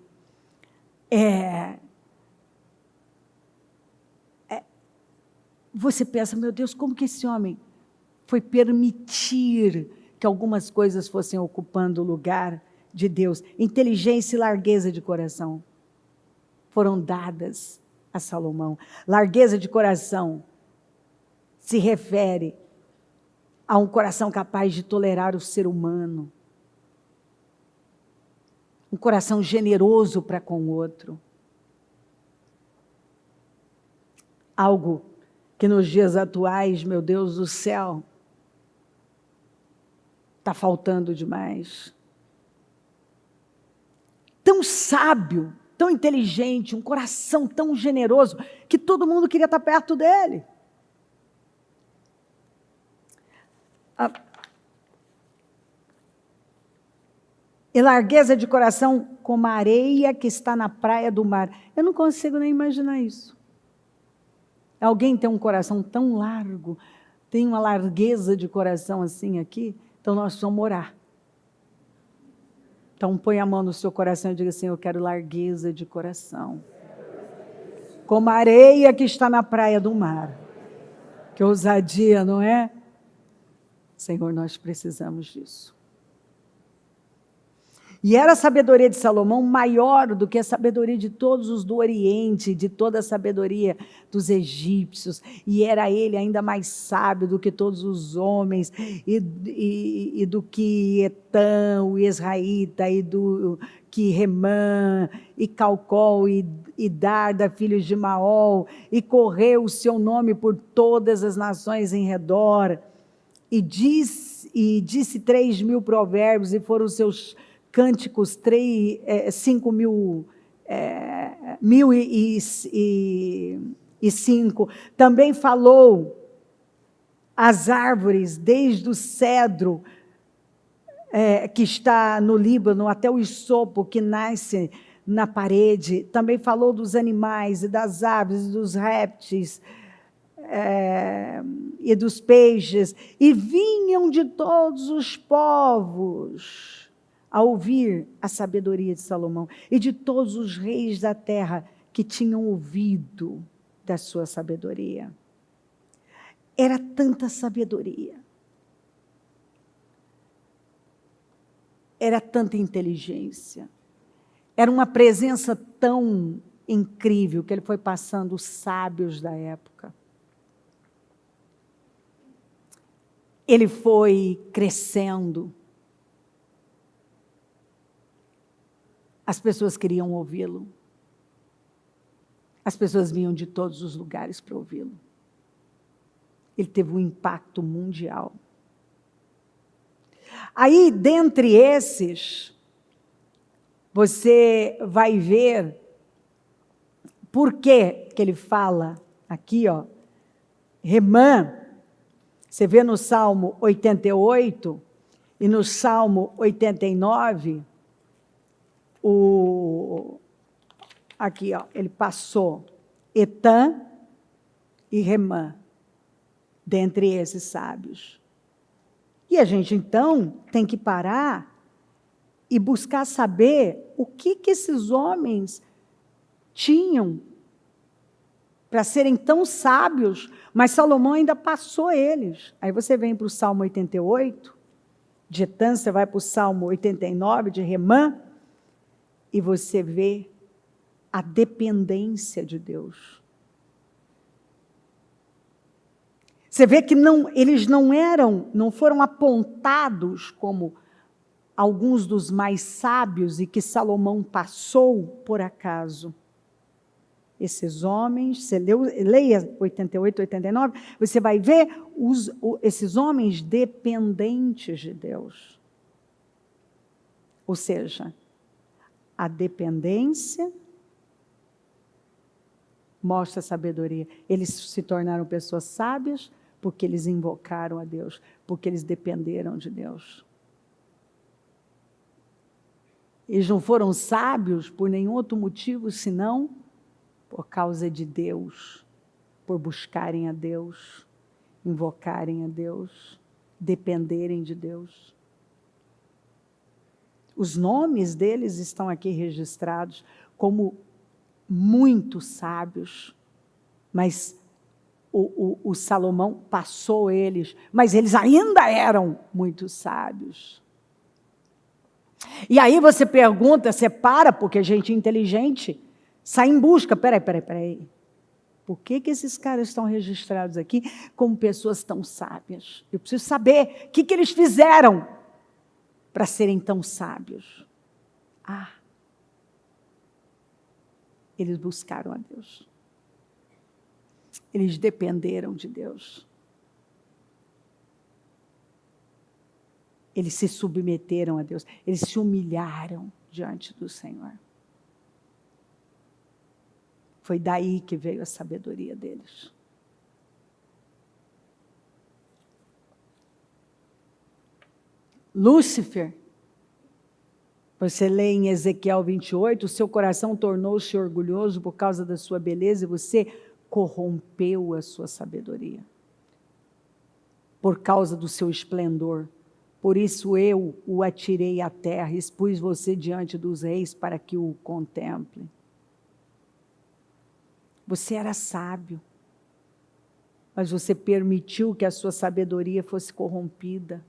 você pensa, meu Deus, como que esse homem foi permitir que algumas coisas fossem ocupando o lugar de Deus? Inteligência e largueza de coração foram dadas a Salomão. Largueza de coração se refere a um coração capaz de tolerar o ser humano. Um coração generoso para com o outro. Algo que nos dias atuais, meu Deus do céu, está faltando demais. Tão sábio, tão inteligente, um coração tão generoso, que todo mundo queria estar perto dele. E largueza de coração como a areia que está na praia do mar. Eu não consigo nem imaginar isso. Alguém tem um coração tão largo, tem uma largueza de coração assim aqui, então nós precisamos orar. Então põe a mão no seu coração e diga assim, eu quero largueza de coração. Como a areia que está na praia do mar. Que ousadia, não é? Senhor, nós precisamos disso. E era a sabedoria de Salomão maior do que a sabedoria de todos os do Oriente, de toda a sabedoria dos egípcios. E era ele ainda mais sábio do que todos os homens, e do que Etã, o Israelita, e do que Remã, e Calcol, e Darda, filhos de Maol, e correu o seu nome por todas as nações em redor. E disse 3.000 provérbios, e foram os seus cânticos 5.005. Também falou as árvores, desde o cedro que está no Líbano, até o isopo que nasce na parede. Também falou dos animais, e das aves, e dos répteis, e dos peixes. E vinham de todos os povos a ouvir a sabedoria de Salomão e de todos os reis da terra que tinham ouvido da sua sabedoria. Era tanta sabedoria. Era tanta inteligência. Era uma presença tão incrível que ele foi passando os sábios da época. Ele foi crescendo. As pessoas queriam ouvi-lo. As pessoas vinham de todos os lugares para ouvi-lo. Ele teve um impacto mundial. Aí, dentre esses, você vai ver por que ele fala aqui, ó, Remã. Você vê no Salmo 88 e no Salmo 89, aqui, ó, ele passou Etã e Remã, dentre esses sábios. E a gente, então, tem que parar e buscar saber o que esses homens tinham para serem tão sábios, mas Salomão ainda passou eles. Aí você vem para o Salmo 88, de Etã, você vai para o Salmo 89, de Remã, e você vê a dependência de Deus. Você vê que eles não foram apontados como alguns dos mais sábios e que Salomão passou por acaso. Esses homens, você leia 88, 89, você vai ver esses homens dependentes de Deus. Ou seja, a dependência mostra a sabedoria. Eles se tornaram pessoas sábias porque eles invocaram a Deus, porque eles dependeram de Deus. Eles não foram sábios por nenhum outro motivo, senão por causa de Deus, por buscarem a Deus, invocarem a Deus, dependerem de Deus. Os nomes deles estão aqui registrados como muito sábios, mas o Salomão passou eles, mas eles ainda eram muito sábios. E aí você pergunta, você para, porque gente inteligente sai em busca. Peraí. Por que esses caras estão registrados aqui como pessoas tão sábias? Eu preciso saber o que eles fizeram para serem tão sábios. Eles buscaram a Deus. Eles dependeram de Deus. Eles se submeteram a Deus. Eles se humilharam diante do Senhor. Foi daí que veio a sabedoria deles. Lúcifer, você lê em Ezequiel 28, o seu coração tornou-se orgulhoso por causa da sua beleza e você corrompeu a sua sabedoria. Por causa do seu esplendor. Por isso eu o atirei à terra, expus você diante dos reis para que o contemplem. Você era sábio, mas você permitiu que a sua sabedoria fosse corrompida.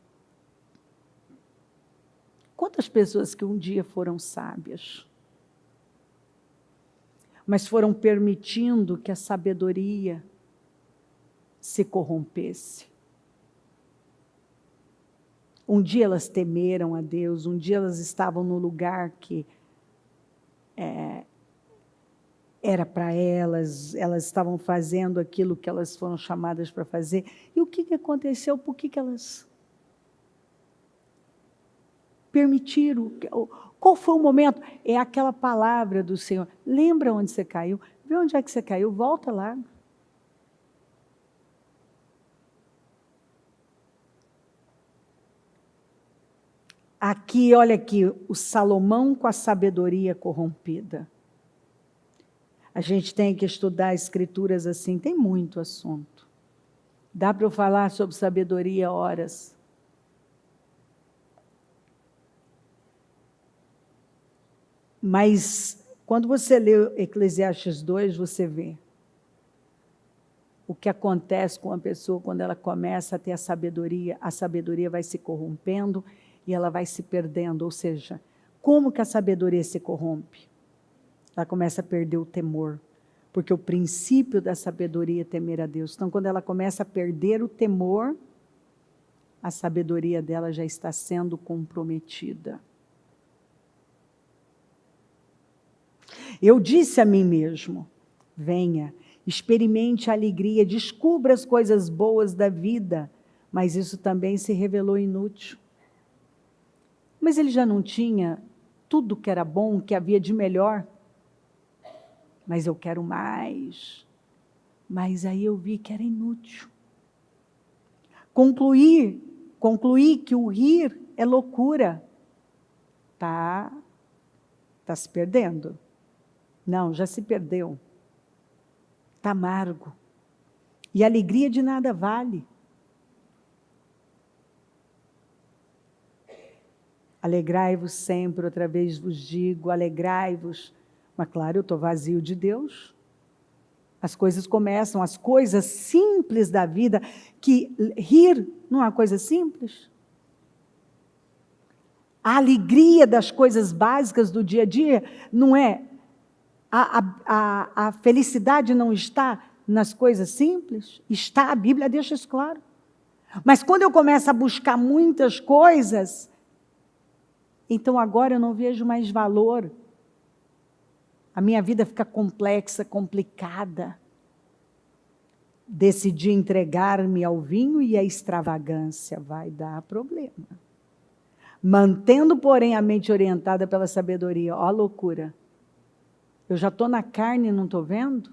Quantas pessoas que um dia foram sábias, mas foram permitindo que a sabedoria se corrompesse. Um dia elas temeram a Deus, um dia elas estavam no lugar que era para elas estavam fazendo aquilo que elas foram chamadas para fazer. E o que aconteceu? Por que elas permitiram? Qual foi o momento? É aquela palavra do Senhor. Lembra onde você caiu? Vê onde é que você caiu, volta lá. Aqui, olha aqui, o Salomão com a sabedoria corrompida. A gente tem que estudar escrituras assim, tem muito assunto. Dá para eu falar sobre sabedoria horas. Mas, quando você lê Eclesiastes 2, você vê o que acontece com a pessoa quando ela começa a ter a sabedoria vai se corrompendo e ela vai se perdendo. Ou seja, como que a sabedoria se corrompe? Ela começa a perder o temor, porque o princípio da sabedoria é temer a Deus. Então, quando ela começa a perder o temor, a sabedoria dela já está sendo comprometida. Eu disse a mim mesmo, venha, experimente a alegria, descubra as coisas boas da vida, mas isso também se revelou inútil. Mas ele já não tinha tudo que era bom, que havia de melhor? Mas eu quero mais. Mas aí eu vi que era inútil. Concluí que o rir é loucura. Tá se perdendo. Não, já se perdeu. Está amargo. E a alegria de nada vale. Alegrai-vos sempre, outra vez vos digo, alegrai-vos. Mas claro, eu estou vazio de Deus. As coisas começam, as coisas simples da vida, que rir não é uma coisa simples. A alegria das coisas básicas do dia a dia não é. A felicidade não está nas coisas simples? Está, a Bíblia deixa isso claro. Mas quando eu começo a buscar muitas coisas, então agora eu não vejo mais valor. A minha vida fica complexa, complicada. Decidi entregar-me ao vinho e à extravagância. Vai dar problema. Mantendo, porém, a mente orientada pela sabedoria. Ó a loucura. Eu já estou na carne e não estou vendo?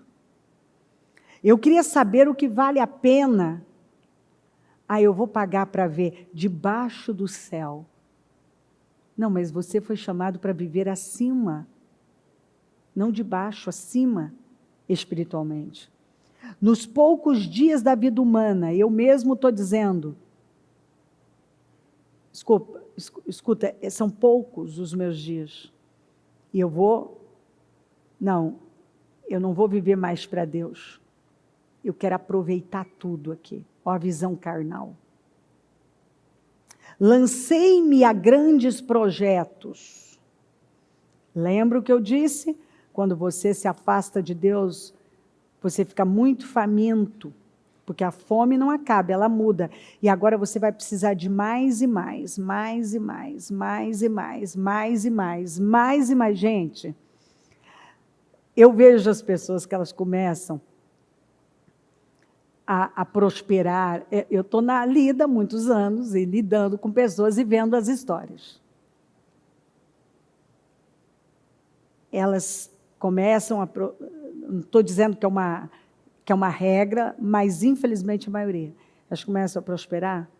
Eu queria saber o que vale a pena. Eu vou pagar para ver debaixo do céu. Não, mas você foi chamado para viver acima. Não debaixo, acima, espiritualmente. Nos poucos dias da vida humana, eu mesmo estou dizendo, escuta, são poucos os meus dias. E eu não vou viver mais para Deus. Eu quero aproveitar tudo aqui. Ó a visão carnal. Lancei-me a grandes projetos. Lembra o que eu disse? Quando você se afasta de Deus, você fica muito faminto, porque a fome não acaba, ela muda. E agora você vai precisar de mais e mais, mais e mais, mais e mais, mais e mais, mais e mais. Gente, eu vejo as pessoas que elas começam a prosperar. Eu estou na lida há muitos anos, e lidando com pessoas e vendo as histórias. Elas começam não estou dizendo que é uma regra, mas infelizmente a maioria. Elas começam a prosperar,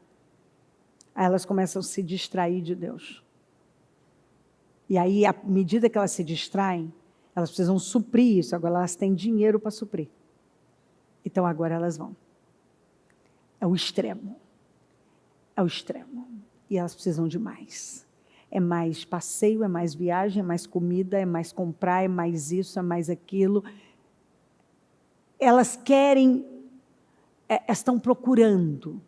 aí elas começam a se distrair de Deus. E aí, à medida que elas se distraem, elas precisam suprir isso, agora elas têm dinheiro para suprir. Então agora elas vão. É o extremo. É o extremo. E elas precisam de mais. É mais passeio, é mais viagem, é mais comida, é mais comprar, é mais isso, é mais aquilo. Elas querem, estão procurando.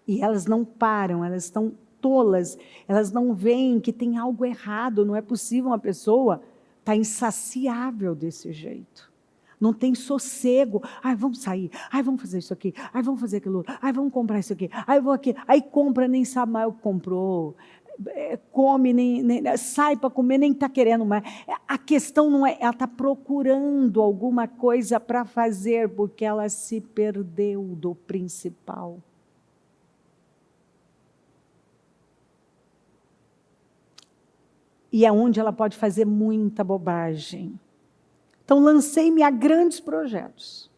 E elas não param, elas estão tolas. Elas não veem que tem algo errado. Não é possível uma pessoa estar insaciável desse jeito. Não tem sossego. Vamos sair. Vamos fazer isso aqui. Vamos fazer aquilo. Vamos comprar isso aqui. Vou aqui. Aí compra, nem sabe mais o que comprou. Come, nem sai para comer, nem está querendo mais. A questão não é, ela está procurando alguma coisa para fazer, porque ela se perdeu do principal. E é onde ela pode fazer muita bobagem. Então, lancei-me a grandes projetos.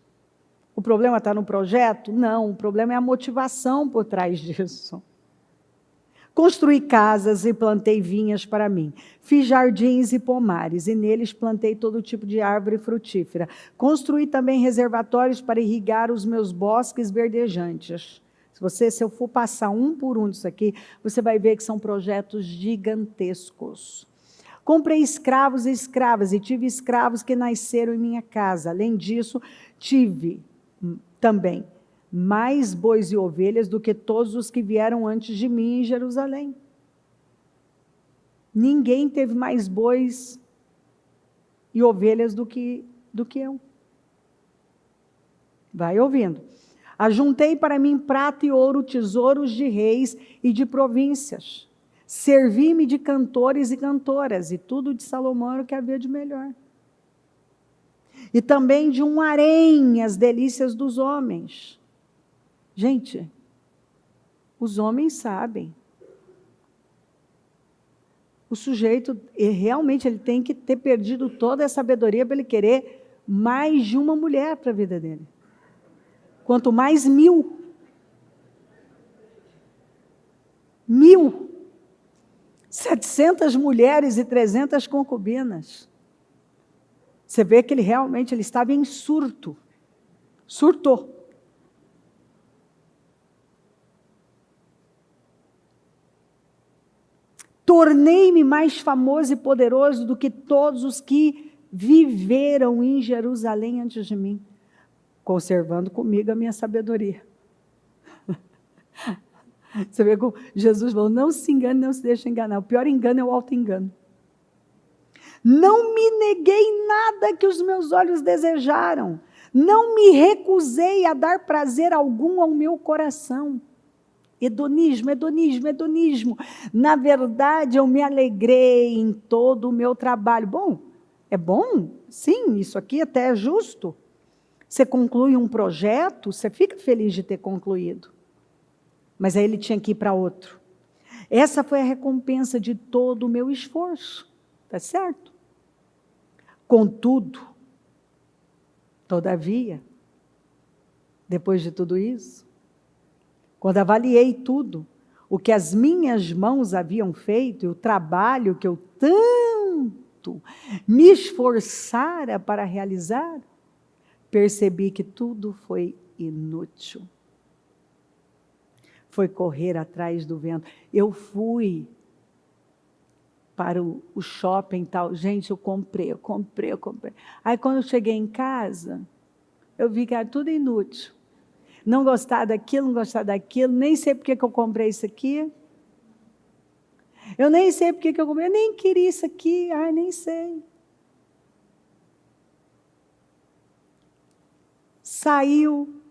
O problema está no projeto? Não, o problema é a motivação por trás disso. Construí casas e plantei vinhas para mim. Fiz jardins e pomares, e neles plantei todo tipo de árvore frutífera. Construí também reservatórios para irrigar os meus bosques verdejantes. Se eu for passar um por um disso aqui, você vai ver que são projetos gigantescos. Comprei escravos e escravas, e tive escravos que nasceram em minha casa. Além disso, tive também mais bois e ovelhas do que todos os que vieram antes de mim em Jerusalém. Ninguém teve mais bois e ovelhas do que eu. Vai ouvindo. Ajuntei para mim prata e ouro, tesouros de reis e de províncias. Servi-me de cantores e cantoras, e tudo de Salomão era o que havia de melhor. E também de um harém, as delícias dos homens. Gente, os homens sabem. O sujeito, realmente, ele tem que ter perdido toda a sabedoria para ele querer mais de uma mulher para a vida dele. Quanto mais 1000. 700 mulheres e 300 concubinas. Você vê que ele realmente estava em surto. Surtou. Tornei-me mais famoso e poderoso do que todos os que viveram em Jerusalém antes de mim, conservando comigo a minha sabedoria. Você vê como Jesus falou, não se engane, não se deixe enganar. O pior engano é o auto-engano. Não me neguei nada que os meus olhos desejaram. Não me recusei a dar prazer algum ao meu coração. Hedonismo, hedonismo, hedonismo. Na verdade, eu me alegrei em todo o meu trabalho. Bom, é bom? Sim, isso aqui até é justo. Você conclui um projeto, você fica feliz de ter concluído. Mas aí ele tinha que ir para outro. Essa foi a recompensa de todo o meu esforço. Está certo? Contudo, todavia, depois de tudo isso, quando avaliei tudo, o que as minhas mãos haviam feito, e o trabalho que eu tanto me esforçara para realizar, percebi que tudo foi inútil. Foi correr atrás do vento. Eu fui para o shopping e tal. Gente, eu comprei. Aí, quando eu cheguei em casa, eu vi que era tudo inútil. Não gostar daquilo, nem sei porque que eu comprei isso aqui. Eu nem sei porque que eu comprei, eu nem queria isso aqui, nem sei. Saiu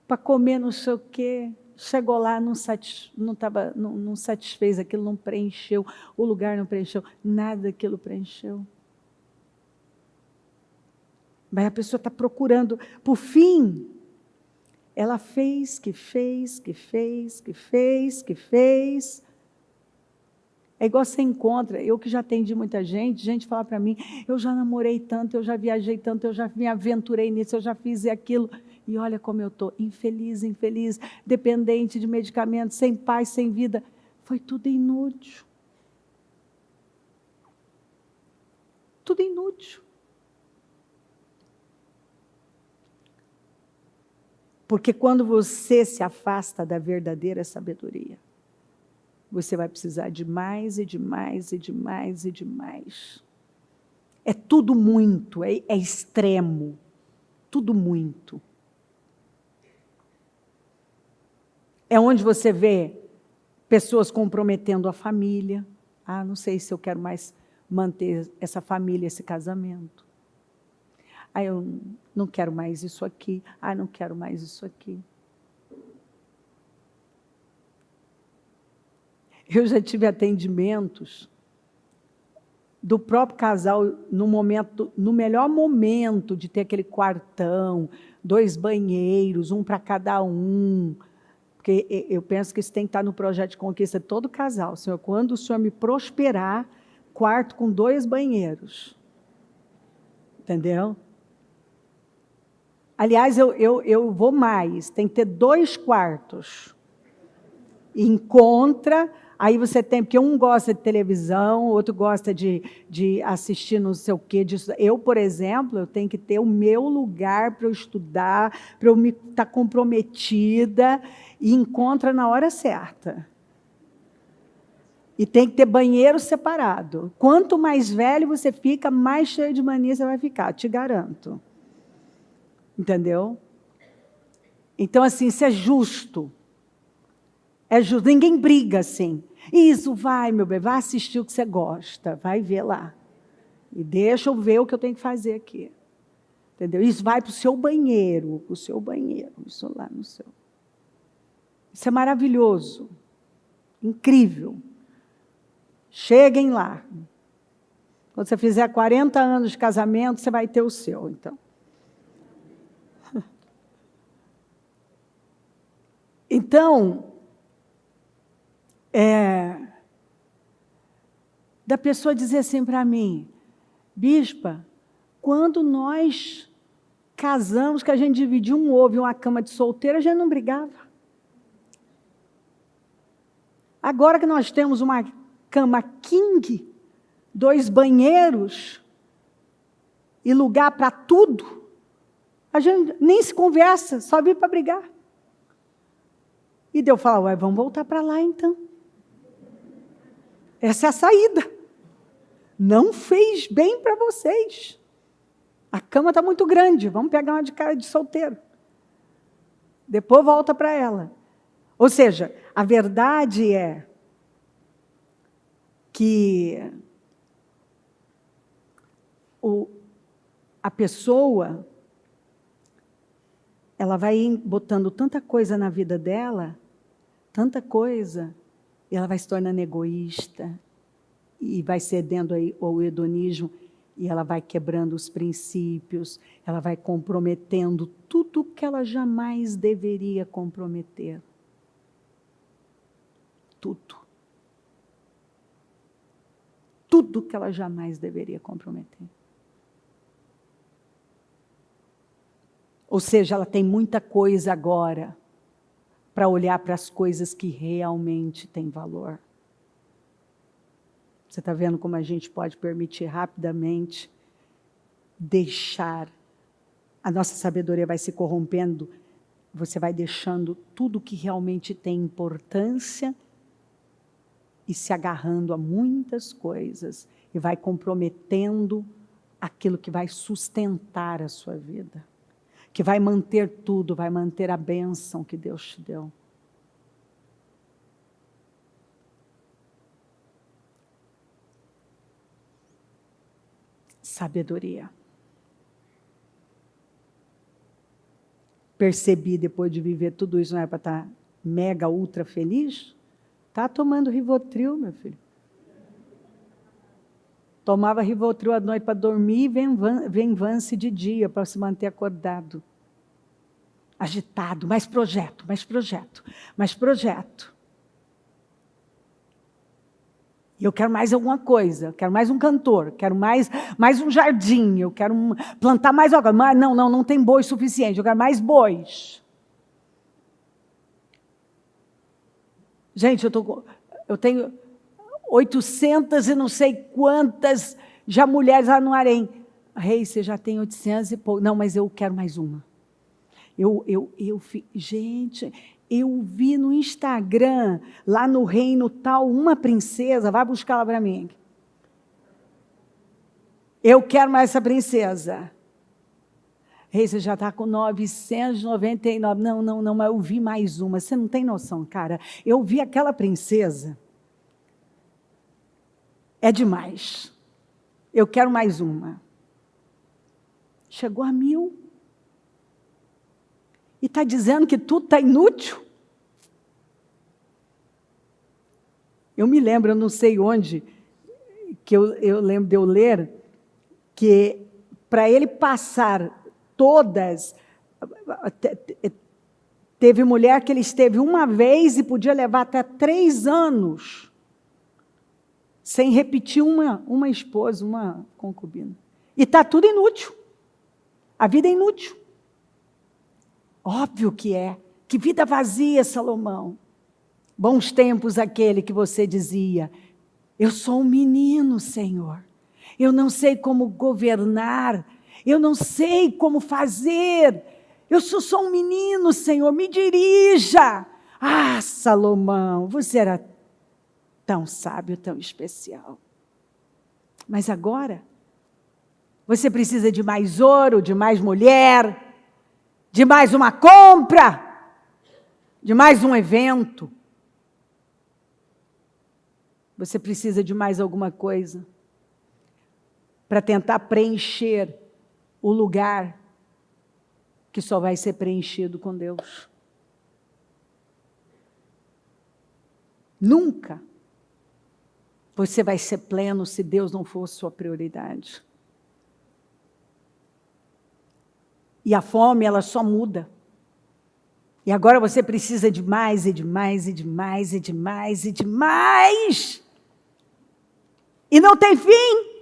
para comer não sei o quê, chegou lá, não satisfez aquilo, não preencheu, o lugar não preencheu, nada daquilo preencheu. Mas a pessoa está procurando, por fim, ela fez. É igual você encontra, eu que já atendi muita gente fala para mim, eu já namorei tanto, eu já viajei tanto, eu já me aventurei nisso, eu já fiz aquilo, e olha como eu estou, infeliz, dependente de medicamentos, sem paz, sem vida, foi tudo inútil. Tudo inútil. Porque quando você se afasta da verdadeira sabedoria, você vai precisar de mais e de mais e de mais e de mais. É tudo muito, é extremo. Tudo muito. É onde você vê pessoas comprometendo a família. Não sei se eu quero mais manter essa família, esse casamento. Eu não quero mais isso aqui. Não quero mais isso aqui. Eu já tive atendimentos do próprio casal no melhor momento de ter aquele quartão, 2 banheiros, um para cada um. Porque eu penso que isso tem que estar no projeto de conquista de todo casal. Senhor, quando o Senhor me prosperar, quarto com 2 banheiros. Entendeu? Aliás, eu vou mais, tem que ter 2 quartos. Encontra, aí você tem, porque um gosta de televisão, outro gosta de assistir não sei o quê. Eu, por exemplo, eu tenho que ter o meu lugar para eu estudar, para eu estar comprometida, e encontra na hora certa. E tem que ter banheiro separado. Quanto mais velho você fica, mais cheio de mania você vai ficar, te garanto. Entendeu? Então, assim, isso é justo. É justo. Ninguém briga assim. Isso, vai, meu bem, vai assistir o que você gosta, vai ver lá. E deixa eu ver o que eu tenho que fazer aqui. Entendeu? Isso vai para o seu banheiro, isso lá no seu. Isso é maravilhoso, incrível. Cheguem lá. Quando você fizer 40 anos de casamento, você vai ter o seu, então. Então, da pessoa dizer assim para mim, bispa, quando nós casamos, que a gente dividiu um ovo e uma cama de solteiro, a gente não brigava. Agora que nós temos uma cama king, 2 banheiros e lugar para tudo, a gente nem se conversa, só vive para brigar. E Deus fala, ué, vamos voltar para lá então. Essa é a saída. Não fez bem para vocês. A cama está muito grande, vamos pegar uma de cara de solteiro. Depois volta para ela. Ou seja, a verdade é que a pessoa, ela vai botando tanta coisa na vida dela, tanta coisa, e ela vai se tornando egoísta, e vai cedendo ao hedonismo, e ela vai quebrando os princípios, ela vai comprometendo tudo que ela jamais deveria comprometer. Tudo. Tudo que ela jamais deveria comprometer. Ou seja, ela tem muita coisa agora para olhar para as coisas que realmente têm valor. Você está vendo como a gente pode permitir rapidamente deixar, a nossa sabedoria vai se corrompendo, você vai deixando tudo que realmente tem importância e se agarrando a muitas coisas e vai comprometendo aquilo que vai sustentar a sua vida, que vai manter tudo, vai manter a bênção que Deus te deu. Sabedoria. Percebi, depois de viver tudo isso, não é para estar mega, ultra feliz? Está tomando Rivotril, meu filho. Tomava Rivotril à noite para dormir e Venvance de dia, para se manter acordado. Agitado, mais projeto, mais projeto, mais projeto. E eu quero mais alguma coisa, quero mais um cantor, quero mais um jardim, eu quero plantar mais algo. Mas não tem bois suficiente, eu quero mais bois. Gente, eu tenho 800 e não sei quantas já mulheres lá no harém. Rei, você já tem 800 e pouco. Não, mas eu quero mais uma. Gente, eu vi no Instagram, lá no reino tal, uma princesa, vai buscar ela para mim. Eu quero mais essa princesa. Rei, você já está com 999. Não, mas eu vi mais uma. Você não tem noção, cara. Eu vi aquela princesa. É demais. Eu quero mais uma. Chegou a 1000. E está dizendo que tudo está inútil? Eu me lembro, eu não sei onde, que eu lembro de eu ler, que para ele passar todas, teve mulher que ele esteve uma vez e podia levar até 3 anos, sem repetir uma esposa, uma concubina. E está tudo inútil. A vida é inútil. Óbvio que é. Que vida vazia, Salomão. Bons tempos aquele que você dizia, eu sou um menino, Senhor. Eu não sei como governar. Eu não sei como fazer. Eu sou só um menino, Senhor. Me dirija. Ah, Salomão, você era tão sábio, tão especial. Mas agora, você precisa de mais ouro, de mais mulher, de mais uma compra, de mais um evento. Você precisa de mais alguma coisa para tentar preencher o lugar que só vai ser preenchido com Deus. Nunca você vai ser pleno se Deus não for sua prioridade. E a fome, ela só muda. E agora você precisa de mais, e de mais, e de mais, e de mais, e de mais. E não tem fim.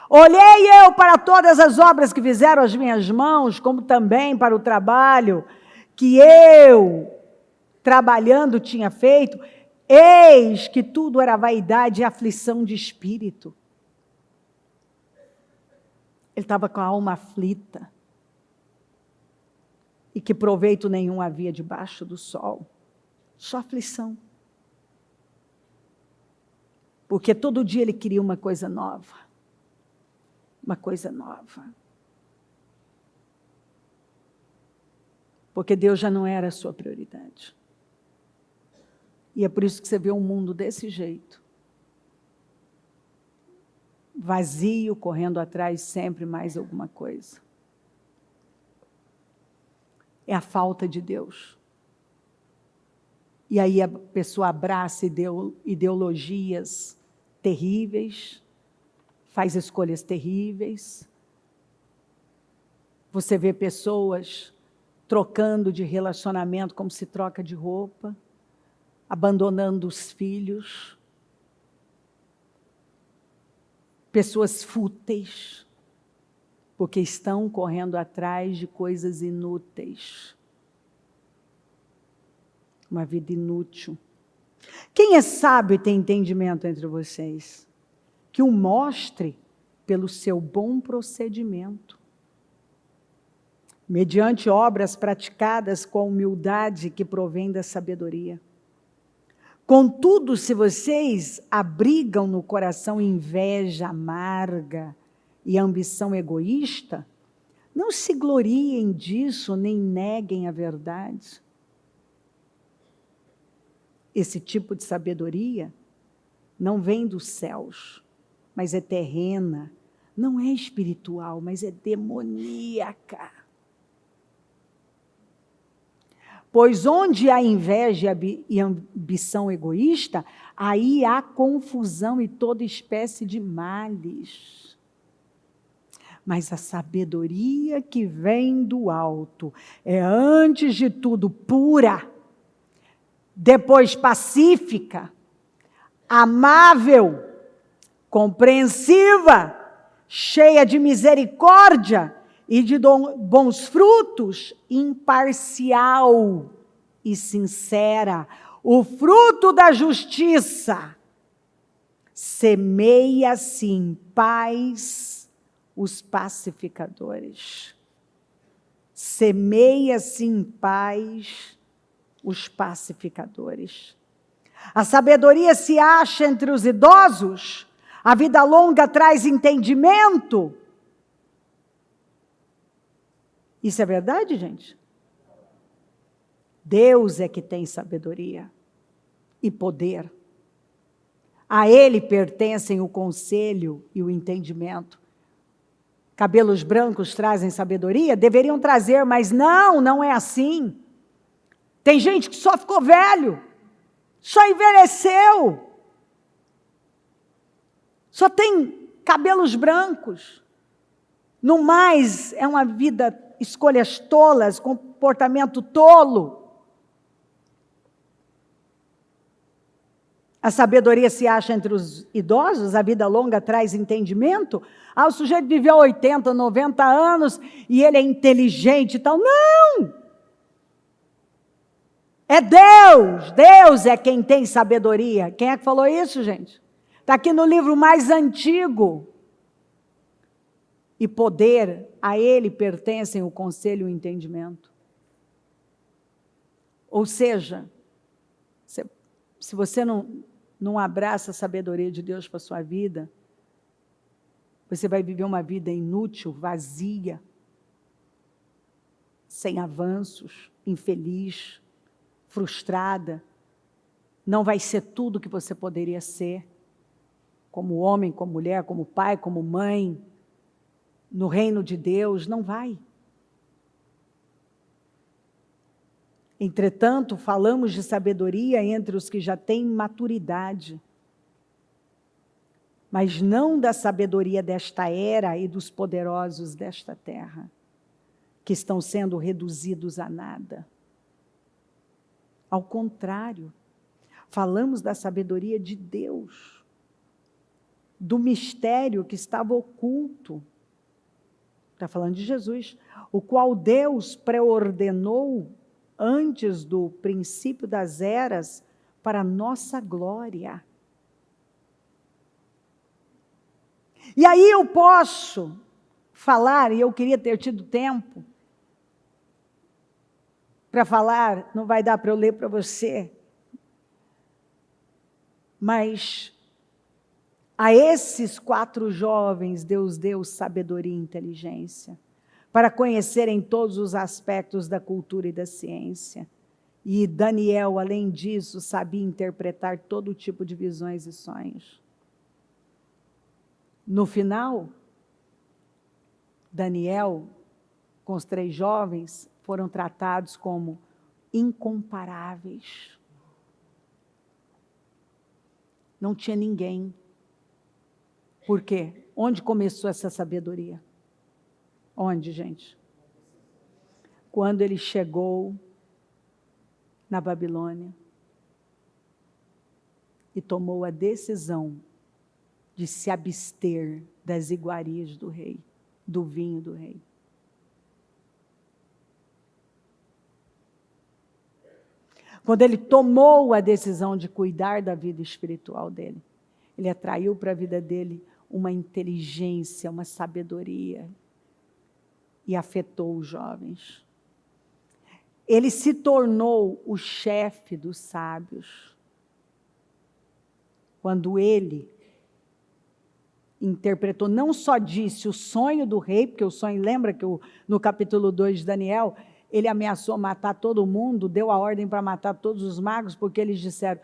Olhei eu para todas as obras que fizeram as minhas mãos, como também para o trabalho que eu, trabalhando, tinha feito. Eis que tudo era vaidade e aflição de espírito. Ele estava com a alma aflita. E que proveito nenhum havia debaixo do sol. Só aflição. Porque todo dia ele queria uma coisa nova. Uma coisa nova. Porque Deus já não era a sua prioridade. E é por isso que você vê um mundo desse jeito. Vazio, correndo atrás sempre mais alguma coisa. É a falta de Deus. E aí a pessoa abraça ideologias terríveis, faz escolhas terríveis. Você vê pessoas trocando de relacionamento como se troca de roupa, abandonando os filhos, pessoas fúteis, porque estão correndo atrás de coisas inúteis. Uma vida inútil. Quem é sábio e tem entendimento entre vocês? Que o mostre pelo seu bom procedimento, mediante obras praticadas com a humildade que provém da sabedoria. Contudo, se vocês abrigam no coração inveja amarga e ambição egoísta, não se gloriem disso, nem neguem a verdade. Esse tipo de sabedoria não vem dos céus, mas é terrena, não é espiritual, mas é demoníaca. Pois onde há inveja e ambição egoísta, aí há confusão e toda espécie de males. Mas a sabedoria que vem do alto é, antes de tudo, pura, depois pacífica, amável, compreensiva, cheia de misericórdia e de bons frutos, imparcial e sincera. O fruto da justiça semeia-se em paz os pacificadores. Semeia-se em paz os pacificadores. A sabedoria se acha entre os idosos, a vida longa traz entendimento. Isso é verdade, gente? Deus é que tem sabedoria e poder. A Ele pertencem o conselho e o entendimento. Cabelos brancos trazem sabedoria? Deveriam trazer, mas não é assim. Tem gente que só ficou velho, só envelheceu, só tem cabelos brancos. No mais, é uma vida, escolhas tolas, comportamento tolo. A sabedoria se acha entre os idosos, a vida longa traz entendimento. O sujeito viveu 80, 90 anos e ele é inteligente e tal. Não! É Deus é quem tem sabedoria. Quem é que falou isso, gente? Está aqui no livro mais antigo. E poder, a Ele pertencem o conselho e o entendimento. Ou seja, se você não não abraça a sabedoria de Deus para a sua vida, você vai viver uma vida inútil, vazia, sem avanços, infeliz, frustrada. Não vai ser tudo que você poderia ser, como homem, como mulher, como pai, como mãe, no reino de Deus, não vai. Entretanto, falamos de sabedoria entre os que já têm maturidade, mas não da sabedoria desta era e dos poderosos desta terra, que estão sendo reduzidos a nada. Ao contrário, falamos da sabedoria de Deus, do mistério que estava oculto. Está falando de Jesus, o qual Deus preordenou antes do princípio das eras para a nossa glória. E aí eu posso falar, e eu queria ter tido tempo para falar, não vai dar para eu ler para você, mas a esses 4 jovens Deus deu sabedoria e inteligência para conhecerem todos os aspectos da cultura e da ciência. E Daniel, além disso, sabia interpretar todo tipo de visões e sonhos. No final, Daniel, com os 3 jovens, foram tratados como incomparáveis. Não tinha ninguém. Por quê? Onde começou essa sabedoria? Onde, gente? Quando ele chegou na Babilônia e tomou a decisão de se abster das iguarias do rei, do vinho do rei. Quando ele tomou a decisão de cuidar da vida espiritual dele, ele atraiu para a vida dele uma inteligência, uma sabedoria, e afetou os jovens. Ele se tornou o chefe dos sábios. Quando ele interpretou, não só disse o sonho do rei, porque o sonho, lembra que no capítulo 2 de Daniel, ele ameaçou matar todo mundo, deu a ordem para matar todos os magos, porque eles disseram,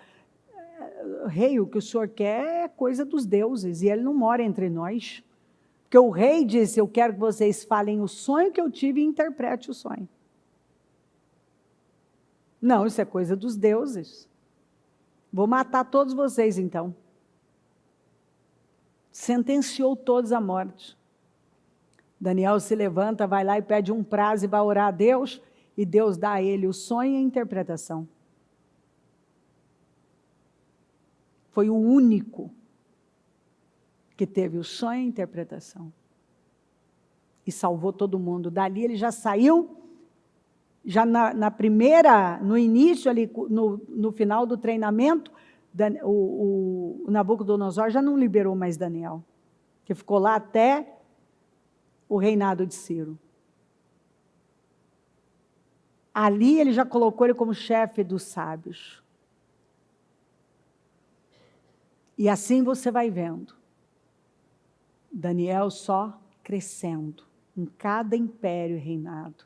rei, o que o senhor quer é coisa dos deuses, e ele não mora entre nós. Porque o rei disse, eu quero que vocês falem o sonho que eu tive e interprete o sonho. Não, isso é coisa dos deuses. Vou matar todos vocês então. Sentenciou todos à morte. Daniel se levanta, vai lá e pede um prazo e vai orar a Deus, e Deus dá a ele o sonho e a interpretação. Foi o único que teve o sonho e a interpretação. E salvou todo mundo. Dali ele já saiu, já na primeira, no início, ali, no final do treinamento, o Nabucodonosor já não liberou mais Daniel, que ficou lá até o reinado de Ciro. Ali ele já colocou ele como chefe dos sábios. E assim você vai vendo Daniel só crescendo em cada império e reinado.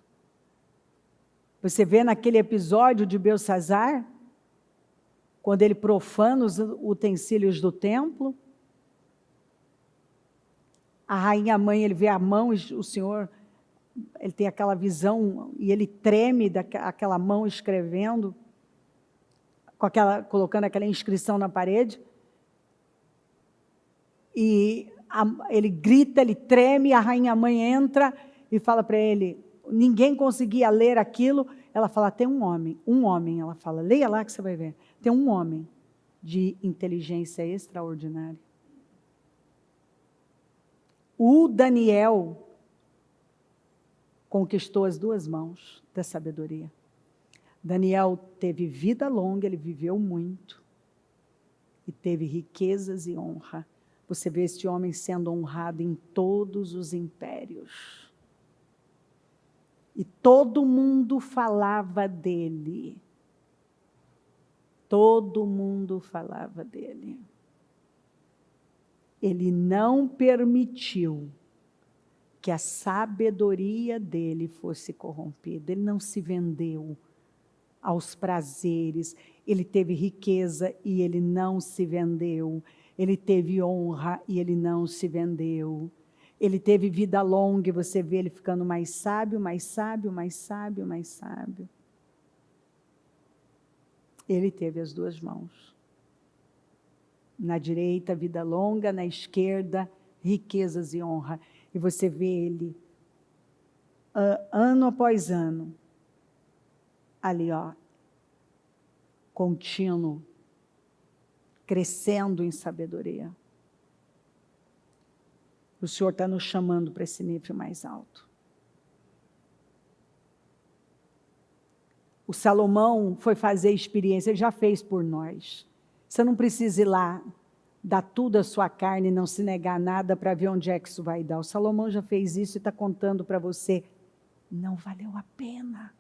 Você vê naquele episódio de Belsassar, quando ele profana os utensílios do templo, a rainha mãe, ele vê a mão, o Senhor, ele tem aquela visão e ele treme daquela mão escrevendo, colocando aquela inscrição na parede, e ele grita, ele treme, a rainha mãe entra e fala para ele, ninguém conseguia ler aquilo, ela fala, tem um homem, ela fala, leia lá que você vai ver, tem um homem de inteligência extraordinária. O Daniel conquistou as 2 mãos da sabedoria. Daniel teve vida longa, ele viveu muito, e teve riquezas e honra. Você vê este homem sendo honrado em todos os impérios. E todo mundo falava dele. Todo mundo falava dele. Ele não permitiu que a sabedoria dele fosse corrompida. Ele não se vendeu aos prazeres. Ele teve riqueza e ele não se vendeu. Ele teve honra e ele não se vendeu. Ele teve vida longa e você vê ele ficando mais sábio, mais sábio, mais sábio, mais sábio. Ele teve as duas mãos. Na direita, vida longa, na esquerda, riquezas e honra. E você vê ele, ano após ano, ali, contínuo, crescendo em sabedoria. O Senhor está nos chamando para esse nível mais alto. O Salomão foi fazer experiência, ele já fez por nós. Você não precisa ir lá, dar tudo a sua carne e não se negar nada para ver onde é que isso vai dar. O Salomão já fez isso e está contando para você. Não valeu a pena.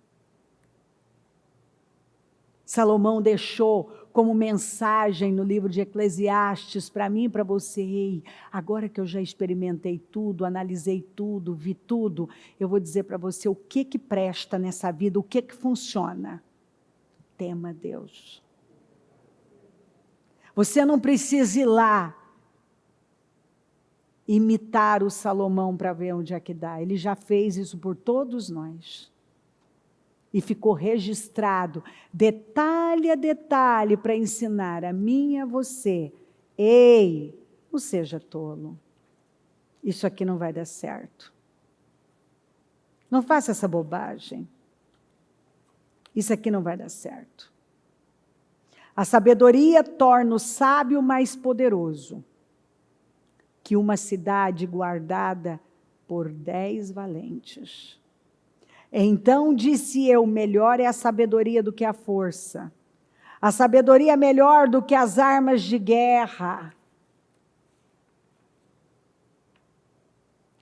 Salomão deixou como mensagem no livro de Eclesiastes para mim e para você: ei, agora que eu já experimentei tudo, analisei tudo, vi tudo, eu vou dizer para você o que presta nessa vida, o que funciona. Tema Deus. Você não precisa ir lá imitar o Salomão para ver onde é que dá. Ele já fez isso por todos nós. E ficou registrado, detalhe a detalhe, para ensinar a mim e a você. Ei, não seja tolo. Isso aqui não vai dar certo. Não faça essa bobagem. Isso aqui não vai dar certo. A sabedoria torna o sábio mais poderoso que uma cidade guardada por 10 valentes. Então disse eu: melhor é a sabedoria do que a força. A sabedoria é melhor do que as armas de guerra.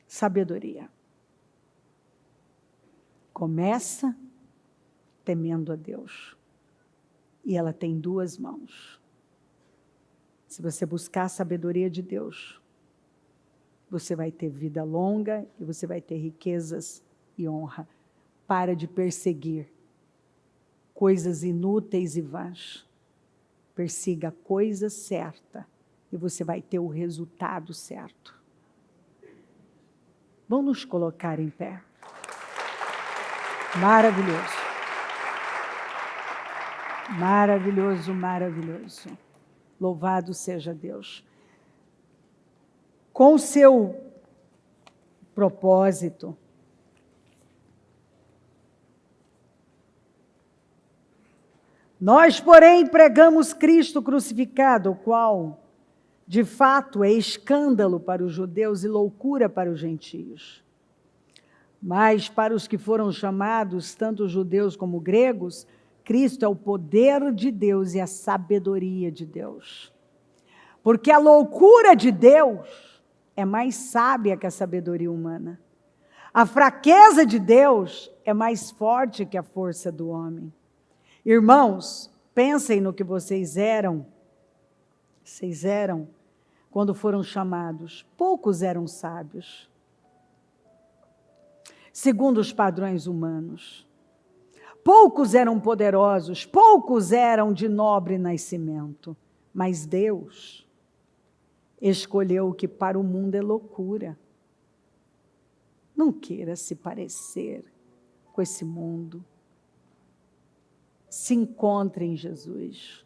Sabedoria. Começa temendo a Deus. E ela tem 2 mãos. Se você buscar a sabedoria de Deus, você vai ter vida longa e você vai ter riquezas e honra. Para de perseguir coisas inúteis e vãs. Persiga a coisa certa e você vai ter o resultado certo. Vamos nos colocar em pé. Maravilhoso. Maravilhoso, maravilhoso. Louvado seja Deus. Com o seu propósito, nós, porém, pregamos Cristo crucificado, o qual, de fato, é escândalo para os judeus e loucura para os gentios. Mas para os que foram chamados, tanto judeus como gregos, Cristo é o poder de Deus e a sabedoria de Deus. Porque a loucura de Deus é mais sábia que a sabedoria humana. A fraqueza de Deus é mais forte que a força do homem. Irmãos, pensem no que vocês eram. Vocês eram, quando foram chamados, poucos eram sábios, segundo os padrões humanos. Poucos eram poderosos, poucos eram de nobre nascimento. Mas Deus escolheu o que para o mundo é loucura. Não queira se parecer com esse mundo. Se encontre em Jesus.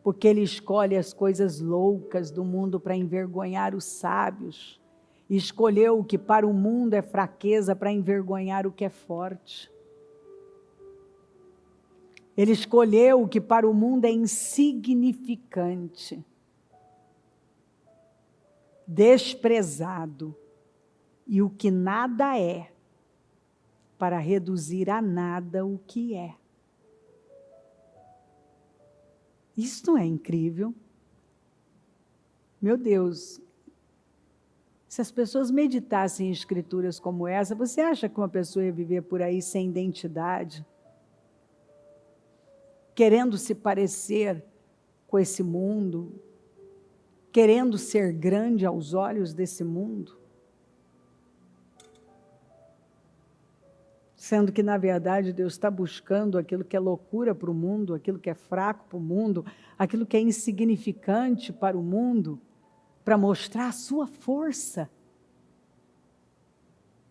Porque Ele escolhe as coisas loucas do mundo para envergonhar os sábios. E escolheu o que para o mundo é fraqueza para envergonhar o que é forte. Ele escolheu o que para o mundo é insignificante, desprezado, e o que nada é, para reduzir a nada o que é. Isso não é incrível? Meu Deus, se as pessoas meditassem em escrituras como essa, você acha que uma pessoa ia viver por aí sem identidade? querendo se parecer com esse mundo, querendo ser grande aos olhos desse mundo, sendo que, na verdade, Deus está buscando aquilo que é loucura para o mundo, aquilo que é fraco para o mundo, aquilo que é insignificante para o mundo, para mostrar a sua força.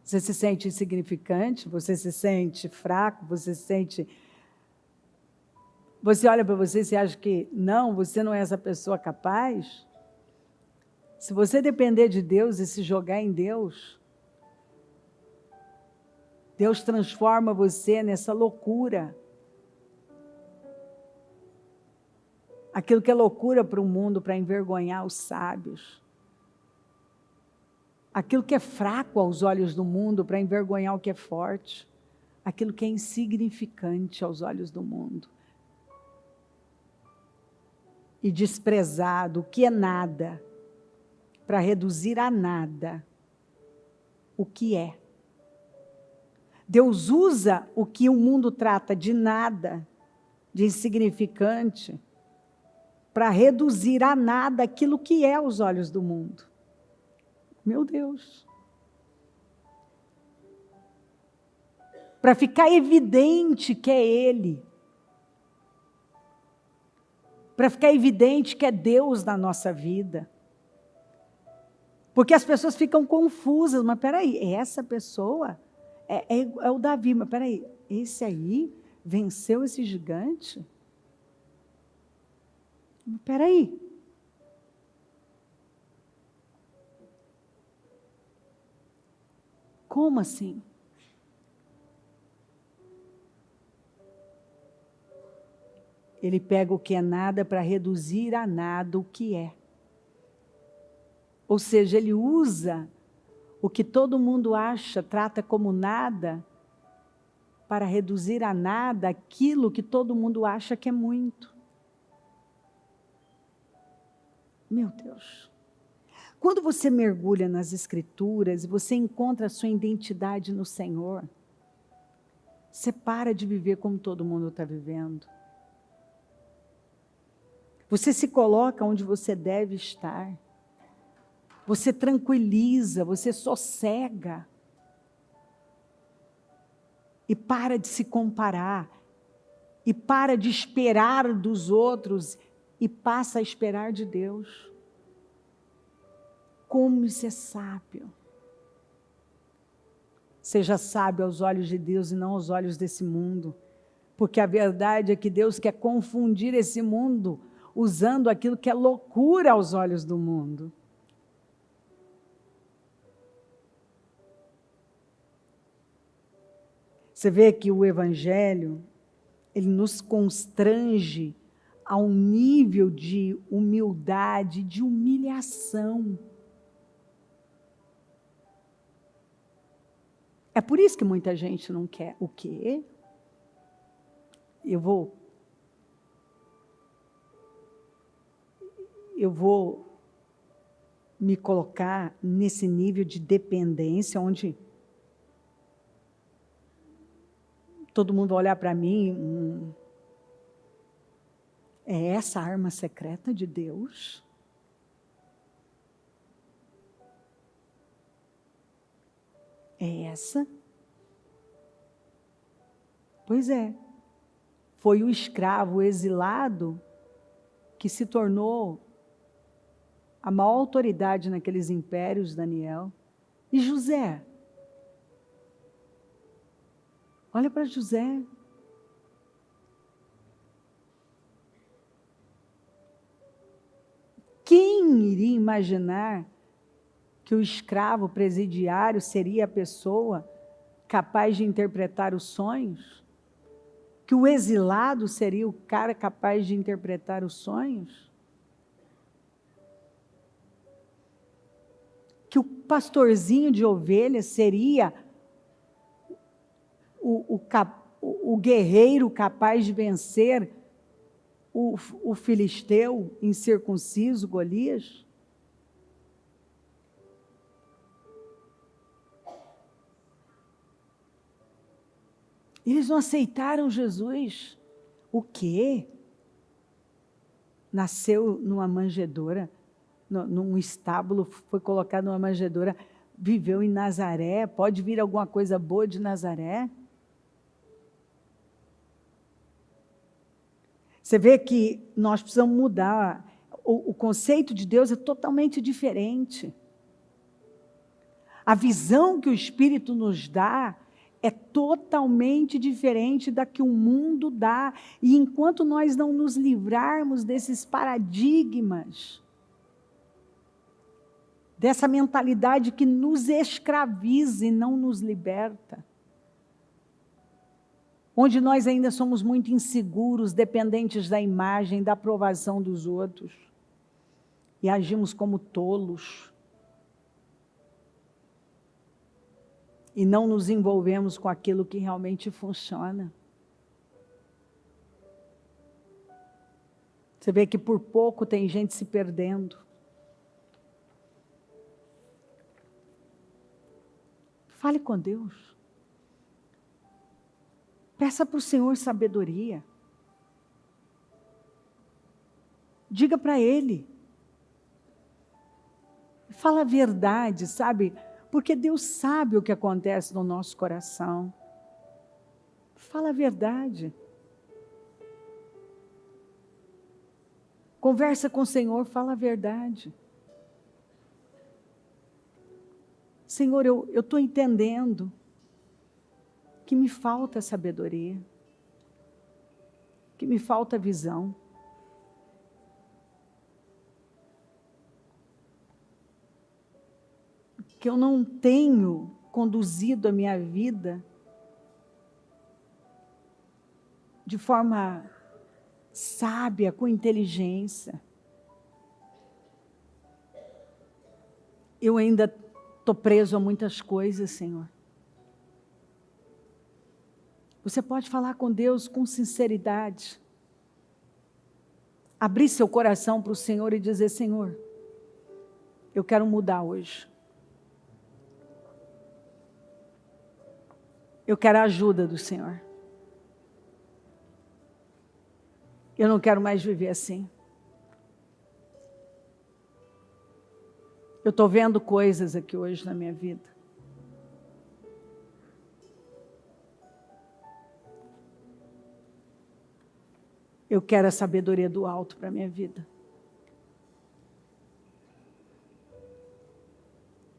Você se sente insignificante, você se sente fraco, você se sente... Você olha para você e acha que não, você não é essa pessoa capaz. Se você depender de Deus e se jogar em Deus, Deus transforma você nessa loucura. Aquilo que é loucura para o mundo, para envergonhar os sábios. Aquilo que é fraco aos olhos do mundo, para envergonhar o que é forte. Aquilo que é insignificante aos olhos do mundo. E desprezado, o que é nada, para reduzir a nada o que é. Deus usa o que o mundo trata de nada, de insignificante, para reduzir a nada aquilo que é aos olhos do mundo. Meu Deus! Para ficar evidente que é Ele. Para ficar evidente que é Deus na nossa vida. Porque as pessoas ficam confusas, mas peraí, essa pessoa é o Davi, mas peraí, esse aí venceu esse gigante? Mas peraí. Como assim? Ele pega o que é nada para reduzir a nada o que é. Ou seja, ele usa o que todo mundo acha, trata como nada, para reduzir a nada aquilo que todo mundo acha que é muito. Meu Deus! Quando você mergulha nas Escrituras e você encontra a sua identidade no Senhor, você para de viver como todo mundo está vivendo. Você se coloca onde você deve estar. Você tranquiliza, você sossega. E para de se comparar. E para de esperar dos outros. E passa a esperar de Deus. Como isso é sábio. Seja sábio aos olhos de Deus e não aos olhos desse mundo. Porque a verdade é que Deus quer confundir esse mundo usando aquilo que é loucura aos olhos do mundo. Você vê que o Evangelho, ele nos constrange a um nível de humildade, de humilhação. É por isso que muita gente não quer. O quê? Eu vou me colocar nesse nível de dependência, onde todo mundo vai olhar para mim. É essa a arma secreta de Deus? É essa? Pois é. Foi o escravo, o exilado, que se tornou a maior autoridade naqueles impérios, Daniel. E José? Olha para José. Quem iria imaginar que o escravo presidiário seria a pessoa capaz de interpretar os sonhos? Que o exilado seria o cara capaz de interpretar os sonhos? Que o pastorzinho de ovelhas seria o guerreiro capaz de vencer o filisteu incircunciso, Golias? Eles não aceitaram Jesus O quê? Nasceu numa manjedoura, num estábulo, foi colocado numa manjedoura, viveu em Nazaré, pode vir alguma coisa boa de Nazaré? Você vê que nós precisamos mudar. O conceito de Deus é totalmente diferente. A visão que o Espírito nos dá é totalmente diferente da que o mundo dá. E enquanto nós não nos livrarmos desses paradigmas, dessa mentalidade que nos escraviza e não nos liberta, onde nós ainda somos muito inseguros, dependentes da imagem, da aprovação dos outros, e agimos como tolos, e não nos envolvemos com aquilo que realmente funciona. Você vê que por pouco tem gente se perdendo. Fale com Deus. Peça para o Senhor sabedoria. Diga para Ele. Fala a verdade, sabe? Porque Deus sabe o que acontece no nosso coração. Fala a verdade. Conversa com o Senhor, fala a verdade. Senhor, eu estou entendendo que me falta sabedoria, que me falta visão. Que eu não tenho conduzido a minha vida de forma sábia, com inteligência. Eu ainda estou preso a muitas coisas, Senhor. Você pode falar com Deus com sinceridade. Abrir seu coração para o Senhor e dizer, Senhor, eu quero mudar hoje. Eu quero a ajuda do Senhor. Eu não quero mais viver assim. Eu estou vendo coisas aqui hoje na minha vida. Eu quero a sabedoria do alto para a minha vida.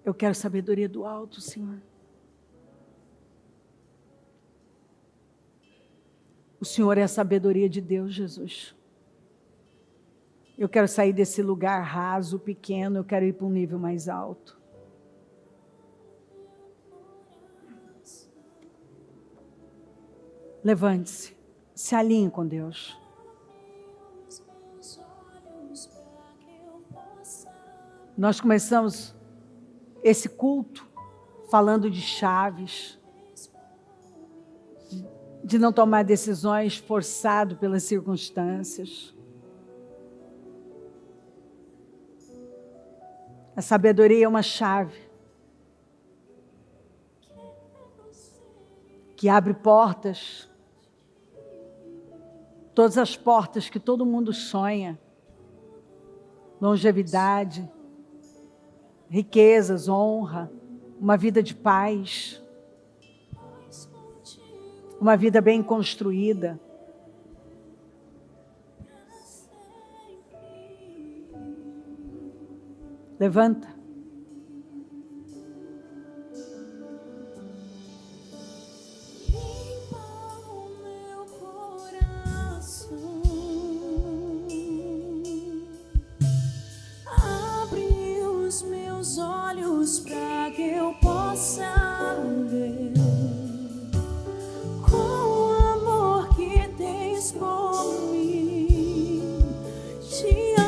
Eu quero sabedoria do alto, Senhor. O Senhor é a sabedoria de Deus, Jesus. Eu quero sair desse lugar raso, pequeno, eu quero ir para um nível mais alto. Levante-se, se alinhe com Deus. Nós começamos esse culto falando de chaves, de não tomar decisões forçado pelas circunstâncias. A sabedoria é uma chave que abre portas, todas as portas que todo mundo sonha, longevidade, riquezas, honra, uma vida de paz, uma vida bem construída. Levanta. Abre os meus olhos para que eu possa ver com o amor que tens por mim. Te amo.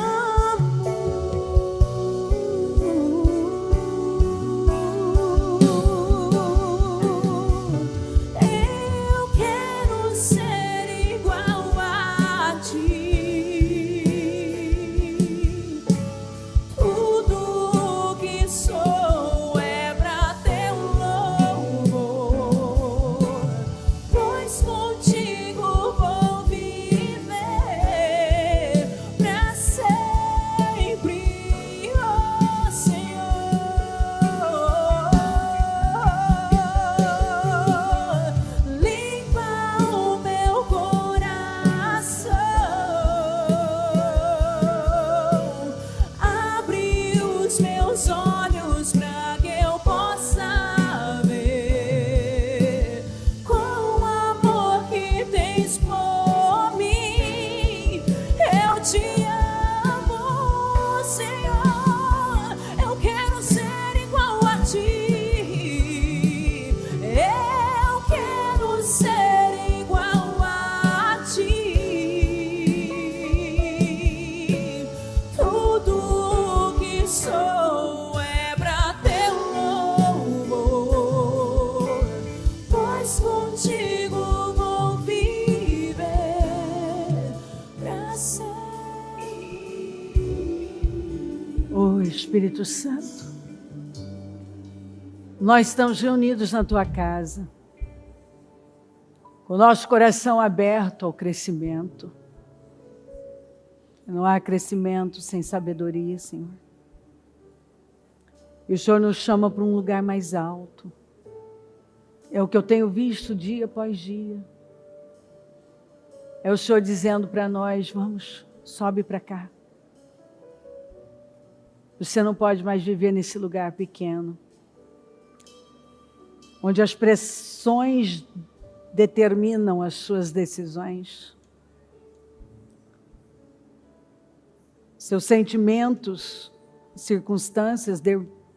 Espírito Santo, nós estamos reunidos na tua casa, com o nosso coração aberto ao crescimento. Não há crescimento sem sabedoria, Senhor. E o Senhor nos chama para um lugar mais alto. É o que eu tenho visto dia após dia. É o Senhor dizendo para nós, vamos, sobe para cá. Você não pode mais viver nesse lugar pequeno, onde as pressões determinam as suas decisões. Seus sentimentos, circunstâncias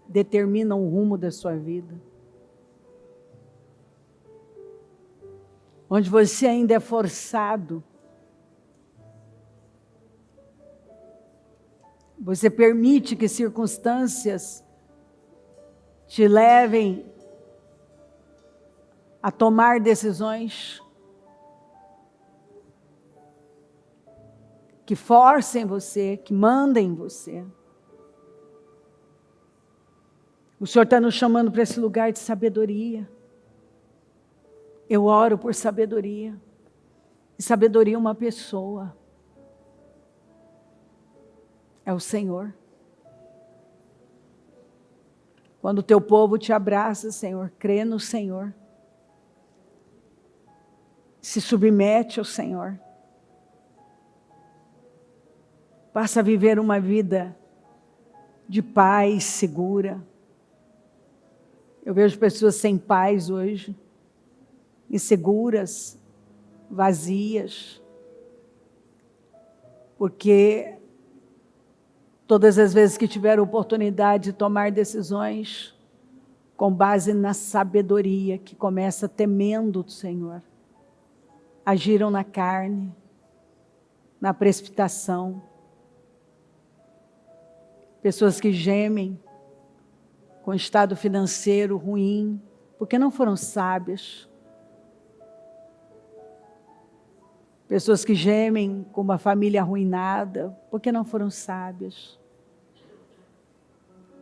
determinam o rumo da sua vida. Onde você ainda é forçado. Você permite que circunstâncias te levem a tomar decisões que forcem você, que mandem você. O Senhor está nos chamando para esse lugar de sabedoria. Eu oro por sabedoria. E sabedoria é uma pessoa. É o Senhor. Quando o teu povo te abraça, Senhor, crê no Senhor. Se submete ao Senhor. Passa a viver uma vida de paz segura. Eu vejo pessoas sem paz hoje, inseguras, vazias, porque todas as vezes que tiveram oportunidade de tomar decisões com base na sabedoria, que começa temendo do Senhor, agiram na carne, na precipitação. Pessoas que gemem com estado financeiro ruim, porque não foram sábias. Pessoas que gemem com uma família arruinada, porque não foram sábias.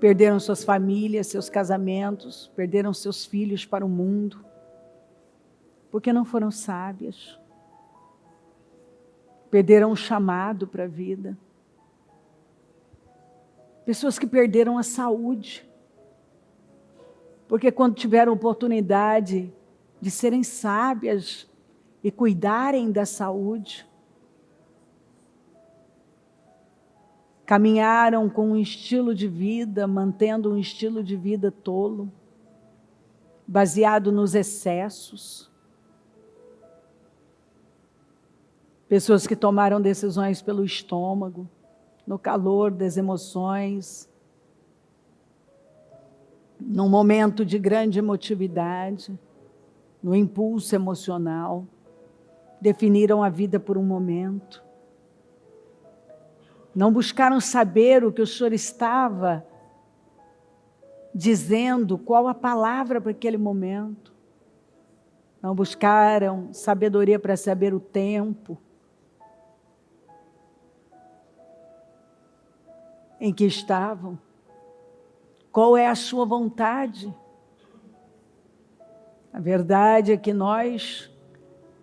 Perderam suas famílias, seus casamentos, perderam seus filhos para o mundo, porque não foram sábias. Perderam o chamado para a vida. Pessoas que perderam a saúde, porque quando tiveram oportunidade de serem sábias e cuidarem da saúde, caminharam com um estilo de vida, mantendo um estilo de vida tolo, baseado nos excessos. Pessoas que tomaram decisões pelo estômago, no calor das emoções, num momento de grande emotividade, no impulso emocional, definiram a vida por um momento. Não buscaram saber o que o Senhor estava dizendo, qual a palavra para aquele momento. Não buscaram sabedoria para saber o tempo em que estavam. Qual é a sua vontade? A verdade é que nós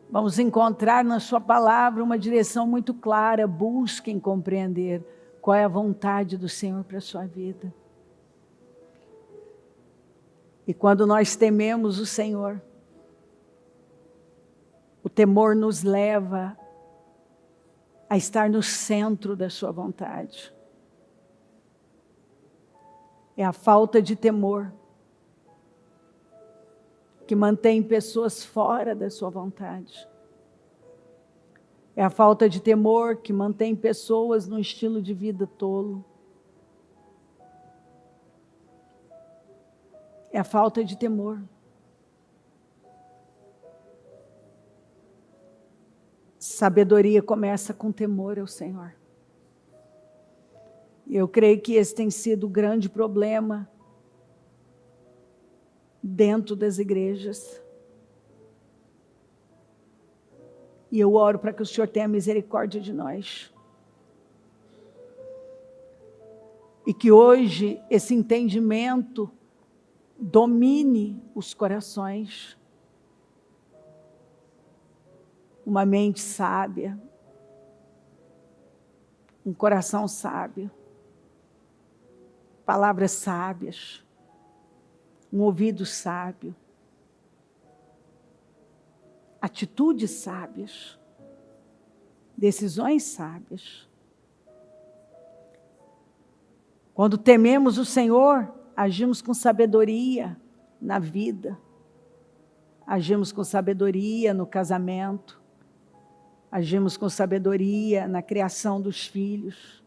vamos encontrar na sua palavra uma direção muito clara. Busquem compreender qual é a vontade do Senhor para a sua vida. E quando nós tememos o Senhor, o temor nos leva a estar no centro da sua vontade. É a falta de temor que mantém pessoas fora da sua vontade. É a falta de temor que mantém pessoas num estilo de vida tolo. É a falta de temor. Sabedoria começa com temor ao Senhor. Eu creio que esse tem sido o grande problema dentro das igrejas. E eu oro para que o Senhor tenha misericórdia de nós. E que hoje esse entendimento domine os corações. Uma mente sábia, um coração sábio, palavras sábias, um ouvido sábio, atitudes sábias, decisões sábias. Quando tememos o Senhor, agimos com sabedoria na vida, agimos com sabedoria no casamento, agimos com sabedoria na criação dos filhos,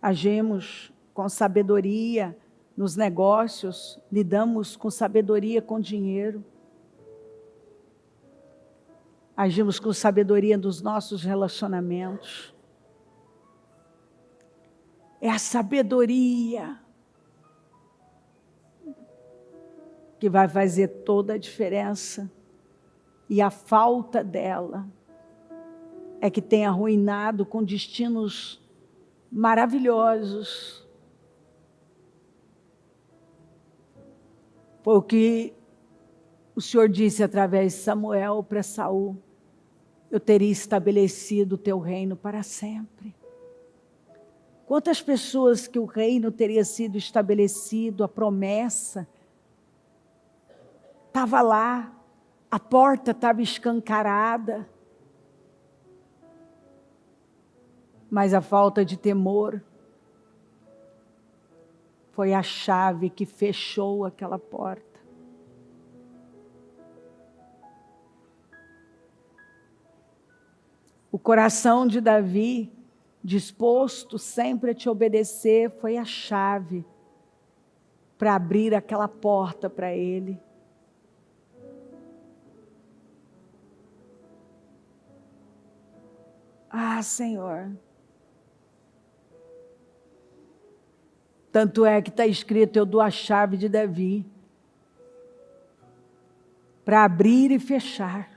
agimos com sabedoria nos negócios, lidamos com sabedoria com dinheiro, agimos com sabedoria nos nossos relacionamentos. É a sabedoria que vai fazer toda a diferença. E a falta dela é que tem arruinado com destinos maravilhosos. Foi o que o Senhor disse através de Samuel para Saul: eu teria estabelecido o teu reino para sempre. Quantas pessoas que o reino teria sido estabelecido, a promessa estava lá, a porta estava escancarada, mas a falta de temor foi a chave que fechou aquela porta. O coração de Davi, disposto sempre a te obedecer, foi a chave para abrir aquela porta para ele. Ah, Senhor. Tanto é que está escrito: eu dou a chave de Davi para abrir e fechar.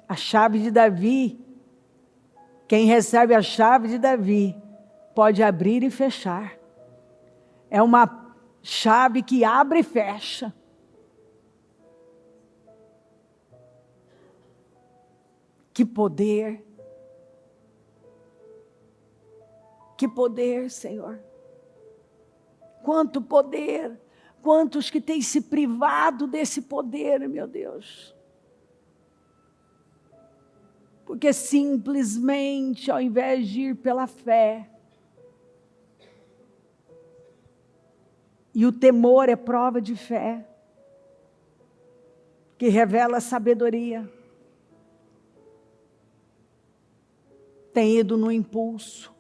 A chave de Davi, quem recebe a chave de Davi, pode abrir e fechar. É uma chave que abre e fecha. Que poder! Que poder, Senhor! Quanto poder! Quantos que têm se privado desse poder, meu Deus! Porque simplesmente, ao invés de ir pela fé, e o temor é prova de fé, que revela sabedoria, tem ido no impulso,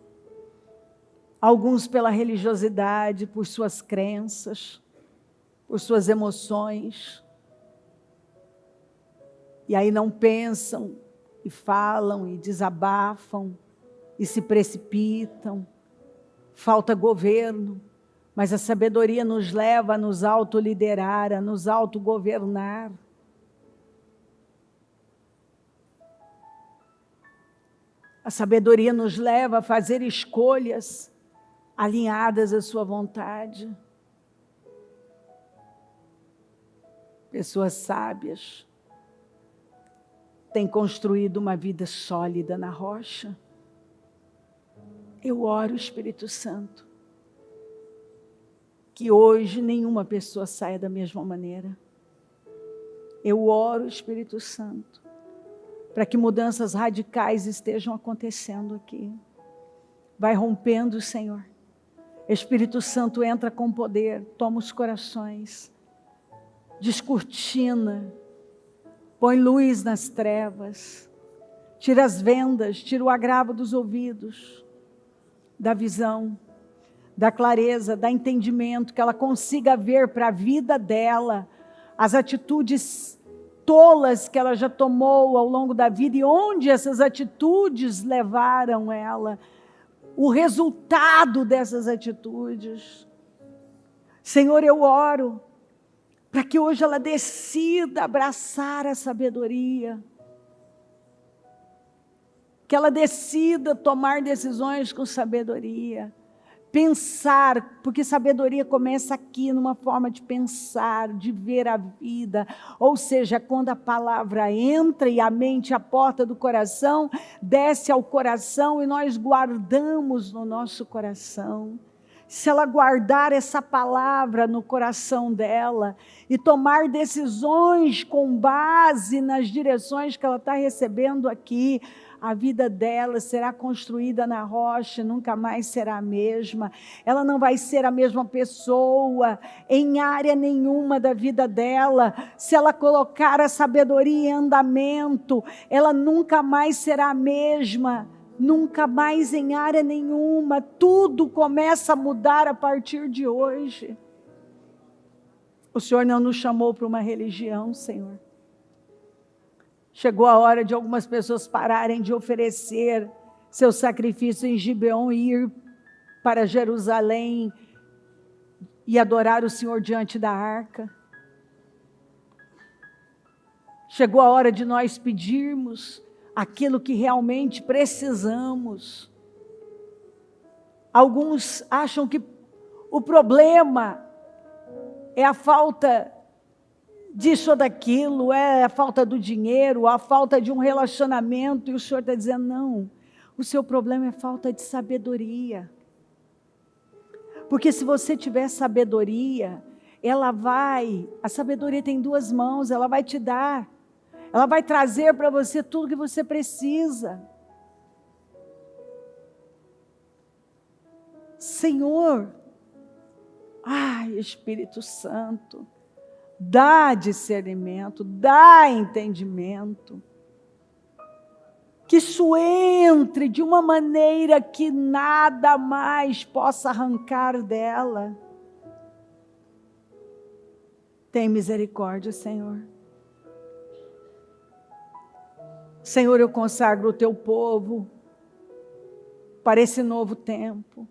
alguns pela religiosidade, por suas crenças, por suas emoções, e aí não pensam, e falam, e desabafam, e se precipitam, falta governo, mas a sabedoria nos leva a nos autoliderar, a nos autogovernar. A sabedoria nos leva a fazer escolhas alinhadas à sua vontade. Pessoas sábias têm construído uma vida sólida na rocha. Eu oro, Espírito Santo, que hoje nenhuma pessoa saia da mesma maneira. Eu oro, Espírito Santo, para que mudanças radicais estejam acontecendo aqui. Vai rompendo, Senhor. Espírito Santo, entra com poder, toma os corações, descortina, põe luz nas trevas, tira as vendas, tira o agravo dos ouvidos, da visão, da clareza, da entendimento, que ela consiga ver para a vida dela as atitudes tolas que ela já tomou ao longo da vida e onde essas atitudes levaram ela, o resultado dessas atitudes. Senhor, eu oro para que hoje ela decida abraçar a sabedoria, Que ela decida tomar decisões com sabedoria. Pensar, porque sabedoria começa aqui numa forma de pensar, de ver a vida. Ou seja, quando a palavra entra e a mente, a porta do coração, desce ao coração e nós guardamos no nosso coração. Se ela guardar essa palavra no coração dela e tomar decisões com base nas direções que ela está recebendo aqui, a vida dela será construída na rocha, nunca mais será a mesma. Ela não vai ser a mesma pessoa em área nenhuma da vida dela. Se ela colocar a sabedoria em andamento, ela nunca mais será a mesma. Nunca mais em área nenhuma. Tudo começa a mudar a partir de hoje. O Senhor não nos chamou para uma religião, Senhor. Chegou a hora de algumas pessoas pararem de oferecer seu sacrifício em Gibeon e ir para Jerusalém e adorar o Senhor diante da arca. Chegou a hora de nós pedirmos aquilo que realmente precisamos. Alguns acham que o problema é a falta disso ou daquilo, é a falta do dinheiro, a falta de um relacionamento, e o Senhor está dizendo, não, o seu problema é falta de sabedoria. Porque se você tiver sabedoria, a sabedoria tem duas mãos, ela vai te dar, ela vai trazer para você tudo que você precisa. Senhor, Espírito Santo, dá discernimento, dá entendimento. Que isso entre de uma maneira que nada mais possa arrancar dela. Tem misericórdia, Senhor. Senhor, eu consagro o teu povo para esse novo tempo.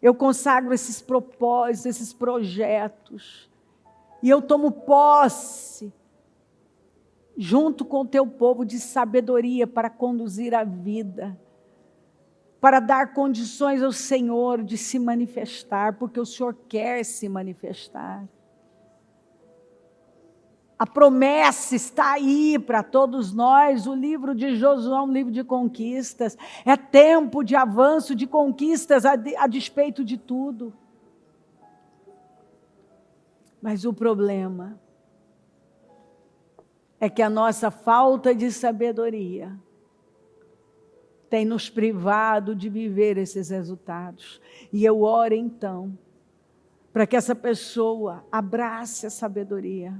Eu consagro esses propósitos, esses projetos. E eu tomo posse, junto com o teu povo, de sabedoria para conduzir a vida, para dar condições ao Senhor de se manifestar, porque o Senhor quer se manifestar. A promessa está aí para todos nós. O livro de Josué é um livro de conquistas. É tempo de avanço, de conquistas a despeito de tudo. Mas o problema é que a nossa falta de sabedoria tem nos privado de viver esses resultados. E eu oro então, para que essa pessoa abrace a sabedoria,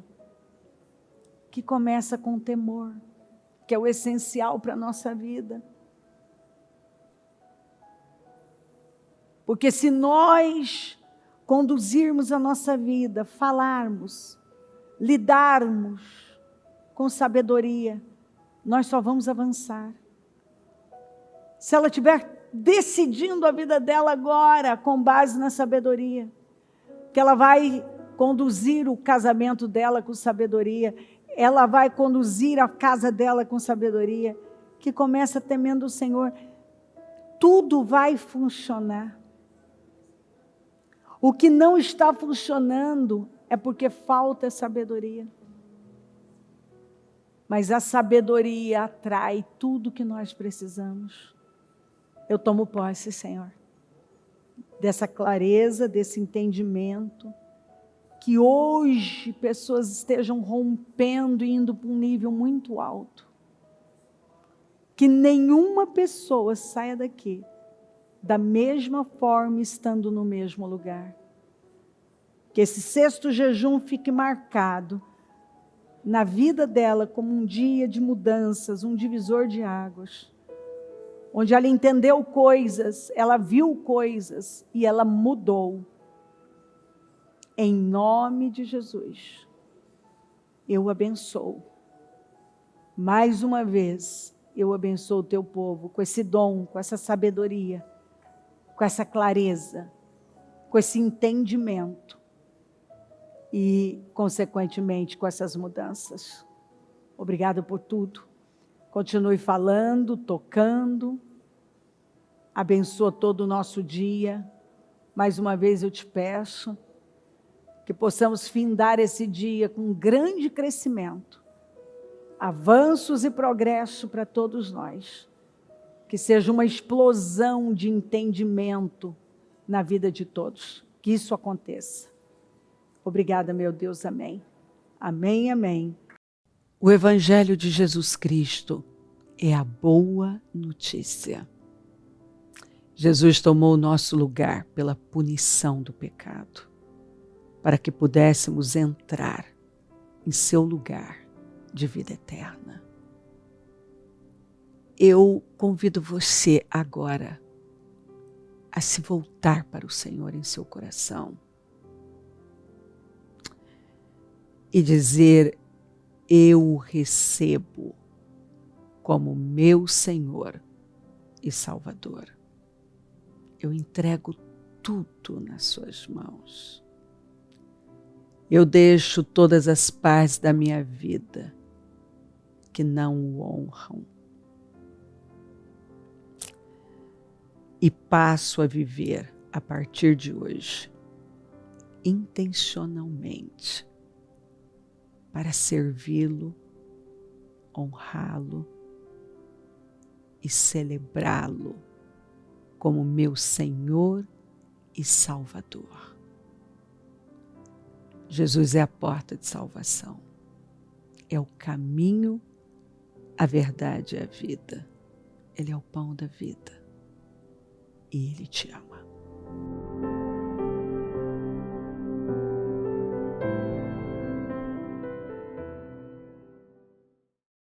que começa com temor, que é o essencial para a nossa vida. Porque se nós conduzirmos a nossa vida, falarmos, lidarmos com sabedoria, nós só vamos avançar. Se ela estiver decidindo a vida dela agora, com base na sabedoria, que ela vai conduzir o casamento dela com sabedoria, ela vai conduzir a casa dela com sabedoria, que começa temendo o Senhor, tudo vai funcionar. O que não está funcionando é porque falta sabedoria. Mas a sabedoria atrai tudo que nós precisamos. Eu tomo posse, Senhor, dessa clareza, desse entendimento, que hoje pessoas estejam rompendo e indo para um nível muito alto. Que nenhuma pessoa saia daqui da mesma forma, estando no mesmo lugar. Que esse sexto jejum fique marcado na vida dela como um dia de mudanças, um divisor de águas. Onde ela entendeu coisas, ela viu coisas e ela mudou. Em nome de Jesus, eu abençoo. Mais uma vez, eu abençoo o teu povo com esse dom, com essa sabedoria, com essa clareza, com esse entendimento e, consequentemente, com essas mudanças. Obrigado por tudo. Continue falando, tocando. Abençoa todo o nosso dia. Mais uma vez eu te peço que possamos findar esse dia com grande crescimento, avanços e progresso para todos nós. Que seja uma explosão de entendimento na vida de todos. Que isso aconteça. Obrigada, meu Deus. Amém. Amém, amém. O Evangelho de Jesus Cristo é a boa notícia. Jesus tomou o nosso lugar pela punição do pecado, para que pudéssemos entrar em seu lugar de vida eterna. Eu convido você agora a se voltar para o Senhor em seu coração e dizer: eu o recebo como meu Senhor e Salvador. Eu entrego tudo nas suas mãos. Eu deixo todas as partes da minha vida que não o honram e passo a viver a partir de hoje intencionalmente para servi-lo, honrá-lo e celebrá-lo como meu Senhor e Salvador. Jesus é a porta de salvação. É o caminho, a verdade e a vida. Ele é o pão da vida. E Ele te ama.